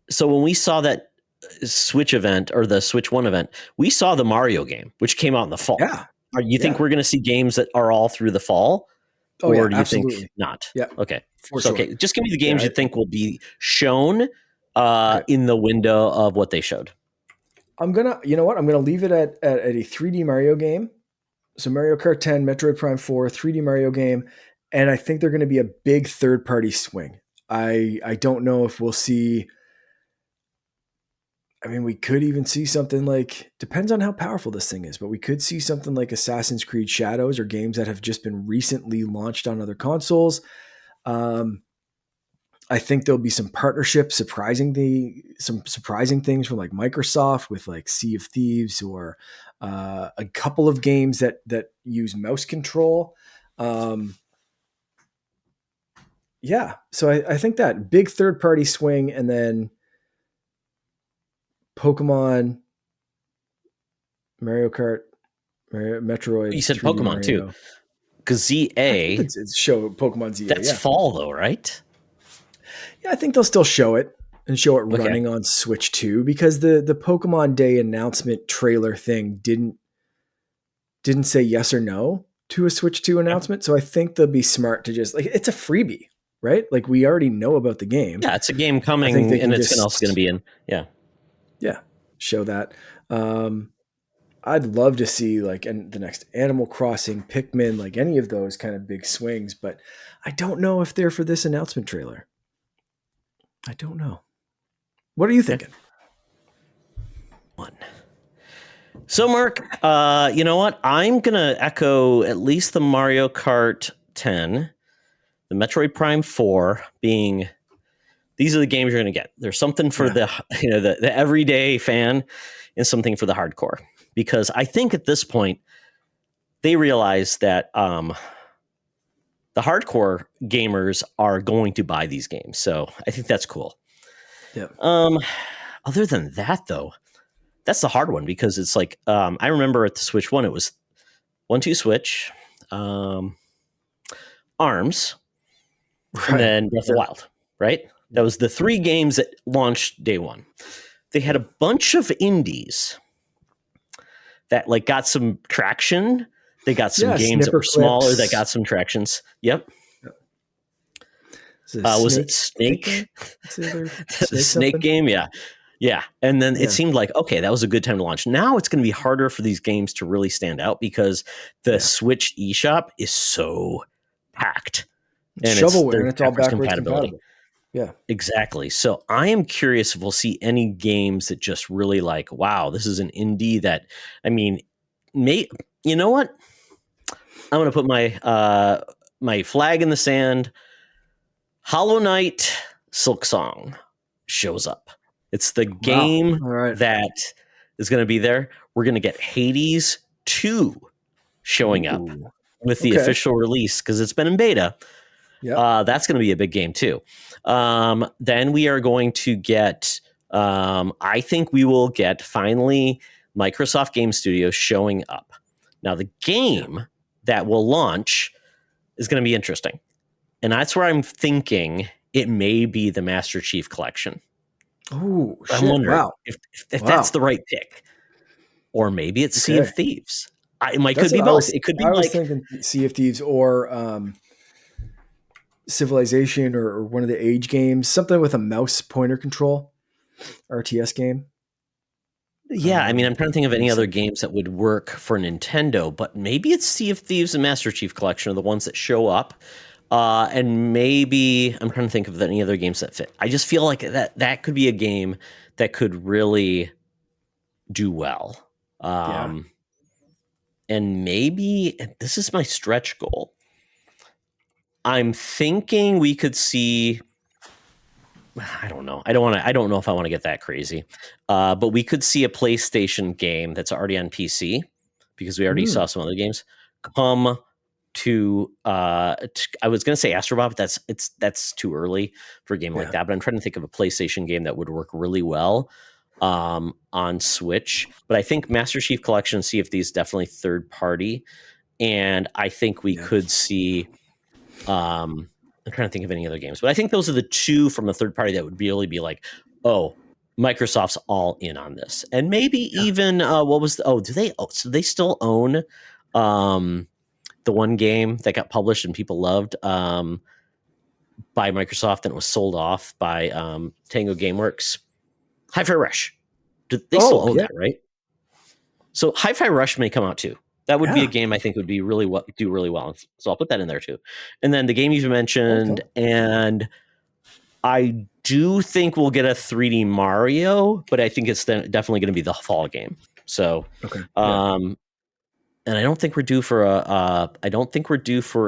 So when we saw that Switch event or the Switch One event, we saw the Mario game, which came out in the fall. Yeah. Are you think Yeah. we're going to see games that are all through the fall, Oh yeah, or do you think absolutely. not? Yeah, Okay, for so sure. okay, just give me the Yeah. games you think will be shown Okay. in the window of what they showed. You know what? I'm gonna leave it at a 3D Mario game. So Mario Kart 10, Metroid Prime 4, 3D Mario game, and I think they're going to be a big third party swing. I don't know if we'll see. I mean, we could even see something like, depends on how powerful this thing is, but we could see something like Assassin's Creed Shadows or games that have just been recently launched on other consoles. Um, I think there'll be some partnerships, some surprising things from like Microsoft with like Sea of Thieves or a couple of games that use mouse control. Um, yeah, so I think that big third party swing, and then Pokemon, Mario Kart, You Metroid, said 3D Pokemon too, Mario. because I think ZA, it's show Pokemon ZA. that's Yeah, fall though, right? yeah, I think they'll still show it and show it Okay, running on Switch too, because the Pokemon Day announcement trailer thing didn't say yes or no to a Switch 2 yeah, announcement. So I think they'll be smart to just like, it's a freebie, right? Like we already know about the game. yeah, it's a game I think coming, they and can it's also going to just, be in. Yeah, yeah, show that. Um, I'd love to see like the next Animal Crossing, Pikmin, like any of those kind of big swings, but I don't know if they're for this announcement trailer. I don't know. What are you okay. thinking? One. So, Mark, you know what? I'm gonna echo at least the Mario Kart 10, the Metroid Prime 4 being. These are the games you're gonna get. There's something for Yeah. the the everyday fan, and something for the hardcore. Because I think at this point they realize that the hardcore gamers are going to buy these games. So I think that's cool. Yeah. Um, other than that, though, that's the hard one because it's like I remember at the Switch One, it was 1-2 Switch, um, Arms, and Right. then Breath of the Yeah. Wild. Right, that was the three games that launched day one. They had a bunch of indies that like got some traction. They got some Yeah. games that Snipper were smaller that clips. got some tractions. Yep. Is it Was it snake Snake? game? What's the other The snake Snake something? game? Yeah. Yeah. And then it Yeah. seemed like, okay, that was a good time to launch. Now it's going to be harder for these games to really stand out because the Yeah. Switch eShop is so packed It's and shovelware there's and it's all backwards backwards compatibility. compatible. Yeah. Exactly. So I am curious if we'll see any games that just really like, wow, this is an indie that, I mean, may, you know what? I'm going to put my flag in the sand. Hollow Knight Silk Song shows up. It's the Wow. game All right. that is going to be there. We're going to get Hades 2 showing up Ooh. with the Okay. official release because it's been in beta. Yep. That's going to be a big game too. Then we are going to get, I think we will get finally Microsoft Game Studios showing up. Now, the Yeah. game that will launch is going to be interesting. And that's where I'm thinking it may be the Master Chief Collection. Oh I'm shit! wondering Wow. if that's Wow. the right pick, or maybe it's Sea of Okay. Thieves. It might That's could be what I both. was. It could be I was like thinking Sea of Thieves or Civilization or one of the Age games, something with a mouse pointer control, RTS game. yeah. I mean, I'm trying to think of Maybe any other some. games that would work for Nintendo, but maybe it's Sea of Thieves and Master Chief Collection are the ones that show up. And maybe I'm trying to think of any other games that fit. I just feel like that could be a game that could really do well. Yeah. Um, and maybe this is my stretch goal. I'm thinking we could see. I don't know. I don't want to. I don't know if I want to get that crazy. But we could see a PlayStation game that's already on PC because we already saw Mm, some other games come to. I was going to say Astrobot, but that's too early for a game like yeah. that. But I'm trying to think of a PlayStation game that would work really well on Switch. But I think Master Chief Collection, see if these definitely third party, and I think we Yeah. could see. I'm trying to think of any other games, but I think those are the two from a third party that would really be like, oh, Microsoft's all in on this, and maybe Yeah. even so they still own the one game that got published and people loved by Microsoft, and it was sold off by Tango Gameworks. Hi-Fi Rush. They still Oh, own yeah. that, right? So Hi-Fi Rush may come out too. That would be a Yeah. game I think would be do really well. So I'll put that in there too. And then the game you Okay. mentioned, and I do think we'll get a 3D Mario, but I think it's definitely going to be the fall game. So, Okay. Yeah. And I don't think we're due for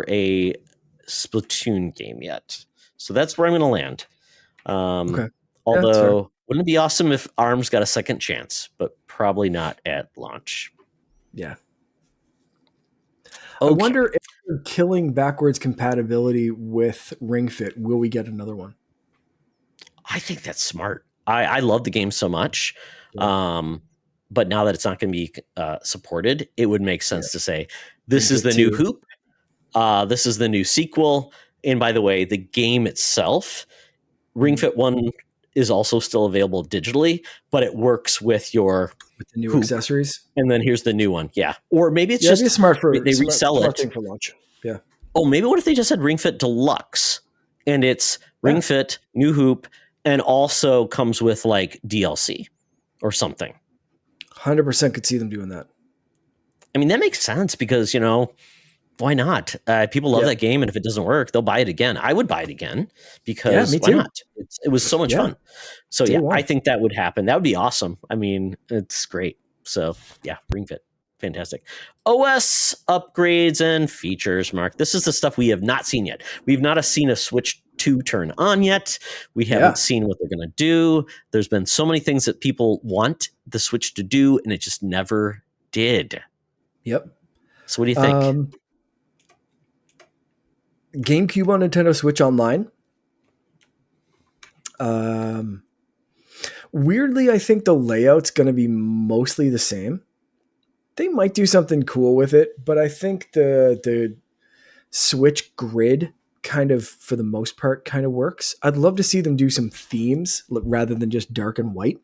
a Splatoon game yet. So that's where I'm going to land. Okay. Yeah, that's fair. Although, wouldn't it be awesome if ARMS got a second chance? But probably not at launch. Yeah. I Okay. wonder if we're killing backwards compatibility with Ring Fit, will we get another one? I think that's smart. I love the game so much. Yeah. But now that it's not going to be supported, it would make sense to say, this Ring is Fit the new 2. Hoop. This is the new sequel. And by the way, the game itself, Ring Fit 1 is also still available digitally, but it works with your With the new Hoop. accessories. And then here's the new one. Yeah. Or maybe it's Yeah, it'd just be smart they resell smart it. thing for launch. Yeah. Oh, maybe what if they just said Ring Fit Deluxe and it's Ring Fit, new Hoop, and also comes with like DLC or something. 100% could see them doing that. I mean, that makes sense because, why not? People love that game, and if it doesn't work, they'll buy it again. I would buy it again because me why too. not? It was so much fun. So Day one. I think that would happen. That would be awesome. I mean, it's great. So yeah, Ring Fit. Fantastic. OS upgrades and features, Mark. This is the stuff we have not seen yet. We've not seen a Switch 2 turn on yet. We haven't seen what they're going to do. There's been so many things that people want the Switch to do, and it just never did. Yep. So what do you think? GameCube on Nintendo Switch Online. Weirdly, I think the layout's going to be mostly the same. They might do something cool with it, but I think the Switch grid kind of, for the most part, kind of works. I'd love to see them do some themes rather than just dark and white.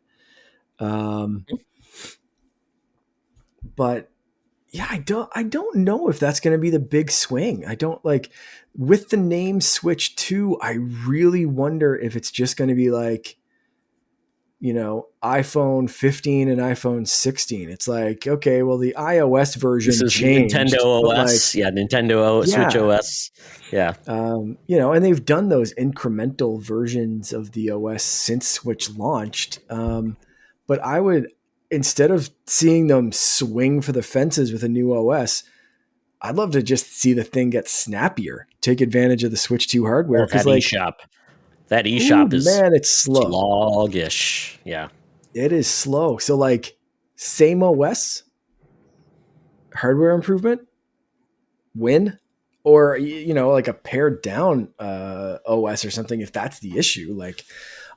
But yeah, I don't know if that's going to be the big swing. I don't like with the name Switch 2. I really wonder if it's just going to be like, iPhone 15 and iPhone 16. It's like, okay, well, the iOS version This is changed. Nintendo OS. Switch OS. Yeah. And they've done those incremental versions of the OS since Switch launched. But I would, instead of seeing them swing for the fences with a new OS, I'd love to just see the thing get snappier, take advantage of the Switch 2 hardware. That eShop. That eShop is, man, it's slow. Sluggish. Yeah. It is slow. So like same OS, hardware improvement, win, or like a pared down OS or something if that's the issue. Like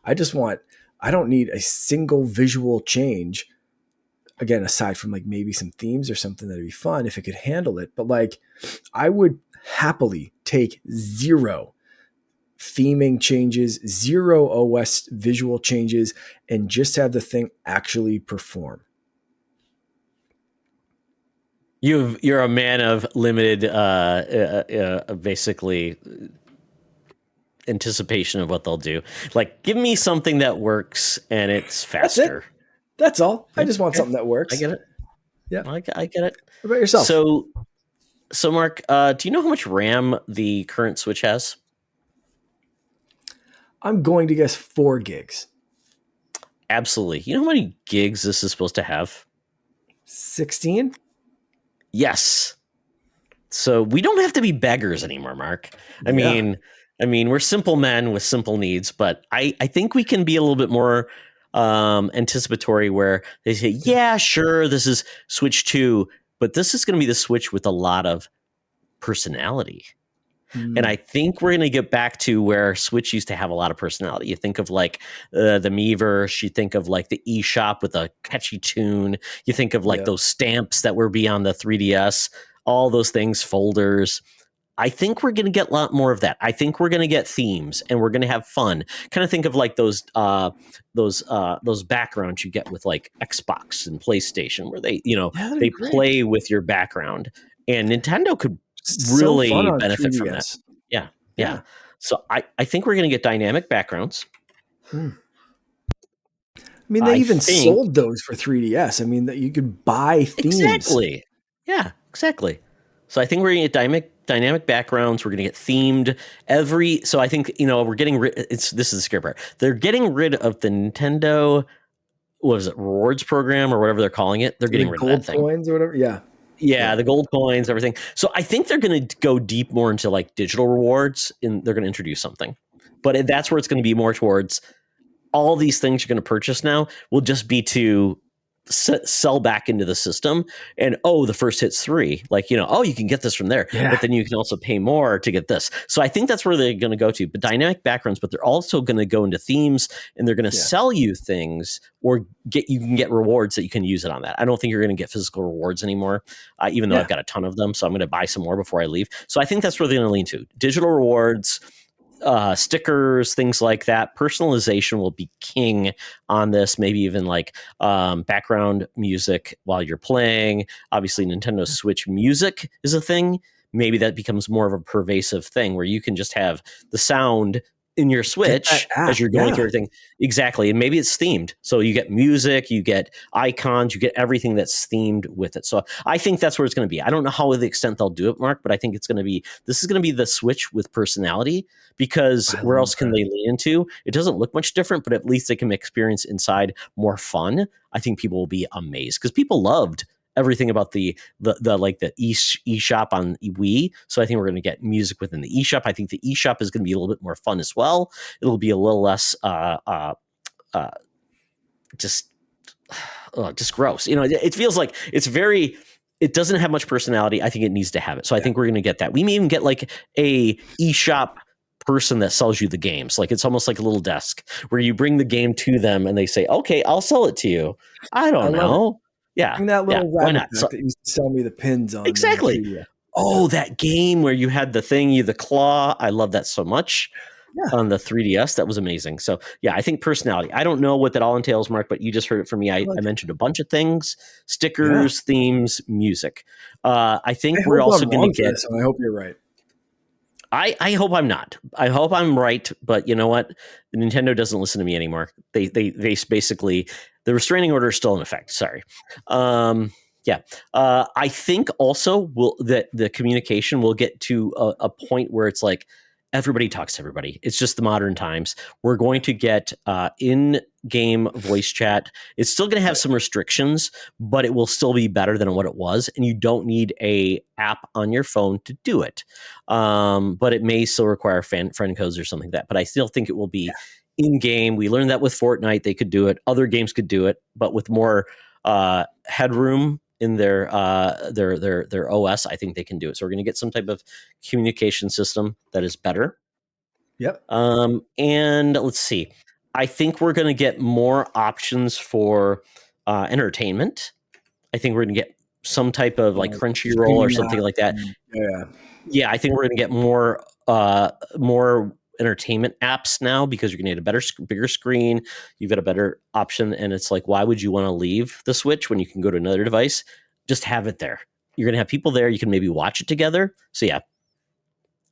I don't need a single visual change. Again, aside from like maybe some themes or something that'd be fun if it could handle it. But like I would happily take 0 theming changes, 0 OS visual changes, and just have the thing actually perform. You're a man of limited, basically anticipation of what they'll do. Like, give me something that works and it's faster. That's all. I just want something that works. I get it. Yeah, I get it. What about yourself? So Mark, do you know how much RAM the current Switch has? I'm going to guess 4 gigs. Absolutely. You know how many gigs this is supposed to have? 16? Yes. So we don't have to be beggars anymore, Mark. I mean, we're simple men with simple needs, but I think we can be a little bit more anticipatory where they say, yeah, sure, this is Switch 2, but this is going to be the Switch with a lot of personality. And I think we're going to get back to where Switch used to have a lot of personality. You think of like the Miiverse, you think of like the eShop with a catchy tune. You think of like those stamps that were beyond the 3DS, all those things, folders. I think we're going to get a lot more of that. I think we're going to get themes and we're going to have fun. Kind of think of like those backgrounds you get with like Xbox and PlayStation, where they Yeah, that'd be they great. play with your background, and Nintendo could So fun really on benefit from that. 3DS. Yeah, yeah. Yeah. So I think we're going to get dynamic backgrounds. Mm. I mean, they I even think sold those for 3DS. I mean, that you could buy themes. exactly. Yeah, exactly. So I think we're going to get dynamic backgrounds. We're going to get themed every. So I think we're getting rid. This is the scary part. They're getting rid of the Nintendo. What is it? Rewards program or whatever they're calling it. They're The getting rid of that gold thing. coins or whatever. Yeah. Yeah, Yeah. the gold coins, everything. So I think they're going to go deep more into like digital rewards, and they're going to introduce something. But that's where it's going to be more towards all these things you're going to purchase now will just be to sell back into the system. And the first hit's 3, like, you can get this from there, Yeah. but then you can also pay more to get this. So I think that's where they're going to go to, but dynamic backgrounds, but they're also going to go into themes, and they're going to Yeah. sell you things, or you can get rewards that you can use it on that. I don't think you're going to get physical rewards anymore, even though Yeah. I've got a ton of them. So I'm going to buy some more before I leave. So I think that's where they're going to lean to digital rewards, stickers, things like that. Personalization will be king on this. Maybe even like background music while you're playing. Obviously, Nintendo Switch music is a thing. Maybe that becomes more of a pervasive thing where you can just have the sound in your Get that Switch as app. you're going through Yeah. everything. Exactly. And maybe it's themed. So you get music, you get icons, you get everything that's themed with it. So I think that's where it's going to be. I don't know how the extent they'll do it, Mark, but I think this is going to be the Switch with personality, because I where love else can that. they lean into? It doesn't look much different, but at least they can make experience inside more fun. I think people will be amazed because people loved everything about the like the eShop on Wii. So I think we're going to get music within the eShop. I think the eShop is going to be a little bit more fun as well. It'll be a little less just just gross. It feels like it's very. It doesn't have much personality. I think it needs to have it. So I Yeah. think we're going to get that. We may even get like a eShop person that sells you the games. Like it's almost like a little desk where you bring the game to them and they say, "Okay, I'll sell it to you." I I don't love it. know. Yeah, Bring that yeah. little Why rabbit not? back So that used to sell me the pins on exactly. 3DS. Yeah. Oh, that game where you had the thing, the claw. I love that so much Yeah. on the 3DS. That was amazing. So yeah, I think personality. I don't know what that all entails, Mark, but you just heard it from me. I I like it. mentioned a bunch of things: Yeah. stickers, themes, music. I I think we're hope also I'm going to wrong for get. this, and I hope you're right. I hope I'm not. I hope I'm right, but you know what? Nintendo doesn't listen to me anymore. They basically, the restraining order is still in effect. Sorry. Yeah. I think also that the communication will get to a point where it's like everybody talks to everybody. It's just the modern times. We're going to get in-game voice chat. It's still going to have Right. some restrictions, but it will still be better than what it was. And you don't need a app on your phone to do it. But it may still require friend codes or something like that. But I still think it will be in game. We learned that with Fortnite, they could do it. Other games could do it, but with more headroom in their OS, I think they can do it. So we're going to get some type of communication system that is better. Yep. And let's see. I think we're going to get more options for entertainment. I think we're going to get some type of like Crunchyroll or Streaming something like that. apps. Yeah. Yeah, I think we're going to get more entertainment apps now because you're going to get a bigger screen. You've got a better option, and it's like, why would you want to leave the Switch when you can go to another device? Just have it there. You're going to have people there. You can maybe watch it together. So yeah.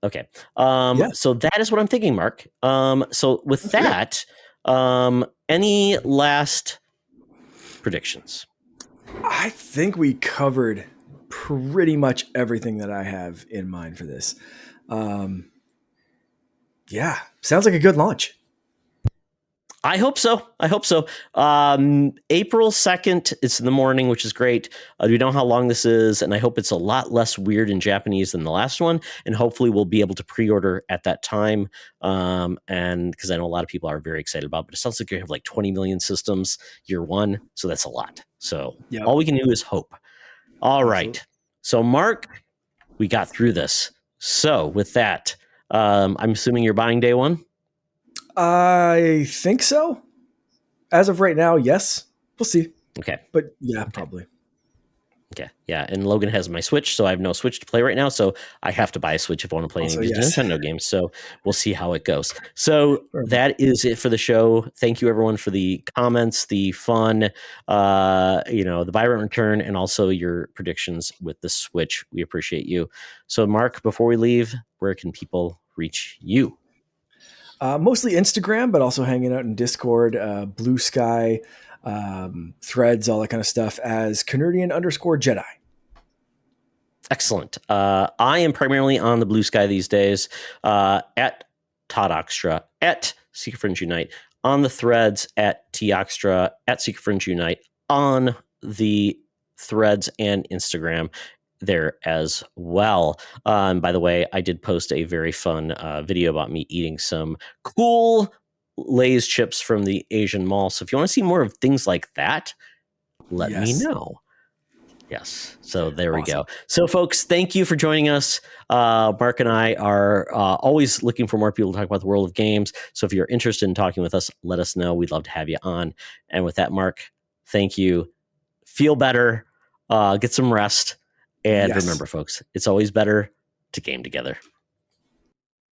Okay. Yeah. So that is what I'm thinking, Mark. So with That's great. that, any last predictions? I think we covered pretty much everything that I have in mind for this. Yeah, sounds like a good launch. I hope so. April 2nd, it's in the morning, which is great. We know how long this is, and I hope it's a lot less weird in Japanese than the last one. And hopefully we'll be able to pre-order at that time. And because I know a lot of people are very excited about it, but it sounds like you have like 20 million systems year one. So that's a lot. So Yep. all we can do is hope. All Absolutely. right. So Mark, we got through this. So with that, I'm assuming you're buying day one? I think so. As of right now, yes. We'll see. Okay. But yeah, probably. Okay. Yeah. And Logan has my Switch, so I have no Switch to play right now. So I have to buy a Switch if I want to play any Also, of these yes. Nintendo games. So we'll see how it goes. So Perfect. that is it for the show. Thank you everyone for the comments, the fun, the Byron return, and also your predictions with the Switch. We appreciate you. So Mark, before we leave, where can people reach you? Mostly Instagram, but also hanging out in Discord, Blue Sky, Threads, all that kind of stuff as Canardian_Jedi. Excellent. I am primarily on the Blue Sky these days, at Todd Oxtra, at Secret Friends Unite, on the Threads at T Oxtra, at Secret Friends Unite, on the Threads and Instagram there as well. By the way, I did post a very fun video about me eating some cool Lay's chips from the Asian mall. So if you want to see more of things like that, let me Yes. know. Yes. So there we Awesome. go. So, folks, thank you for joining us. Mark and I are always looking for more people to talk about the world of games. So if you're interested in talking with us, let us know. We'd love to have you on. And with that, Mark, thank you. Feel better. Get some rest. And Yes. remember, folks, it's always better to game together.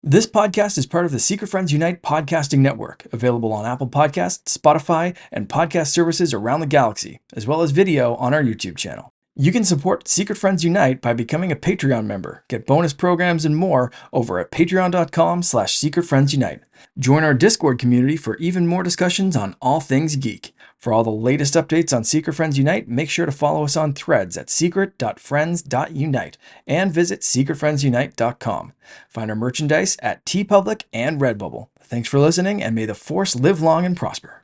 This podcast is part of the Secret Friends Unite podcasting network, available on Apple Podcasts, Spotify, and podcast services around the galaxy, as well as video on our YouTube channel. You can support Secret Friends Unite by becoming a Patreon member, get bonus programs and more over at patreon.com/secretfriendsunite. Join our Discord community for even more discussions on all things geek. For all the latest updates on Secret Friends Unite, make sure to follow us on Threads at secret.friends.unite and visit secretfriendsunite.com. Find our merchandise at TeePublic and Redbubble. Thanks for listening, and may the Force live long and prosper.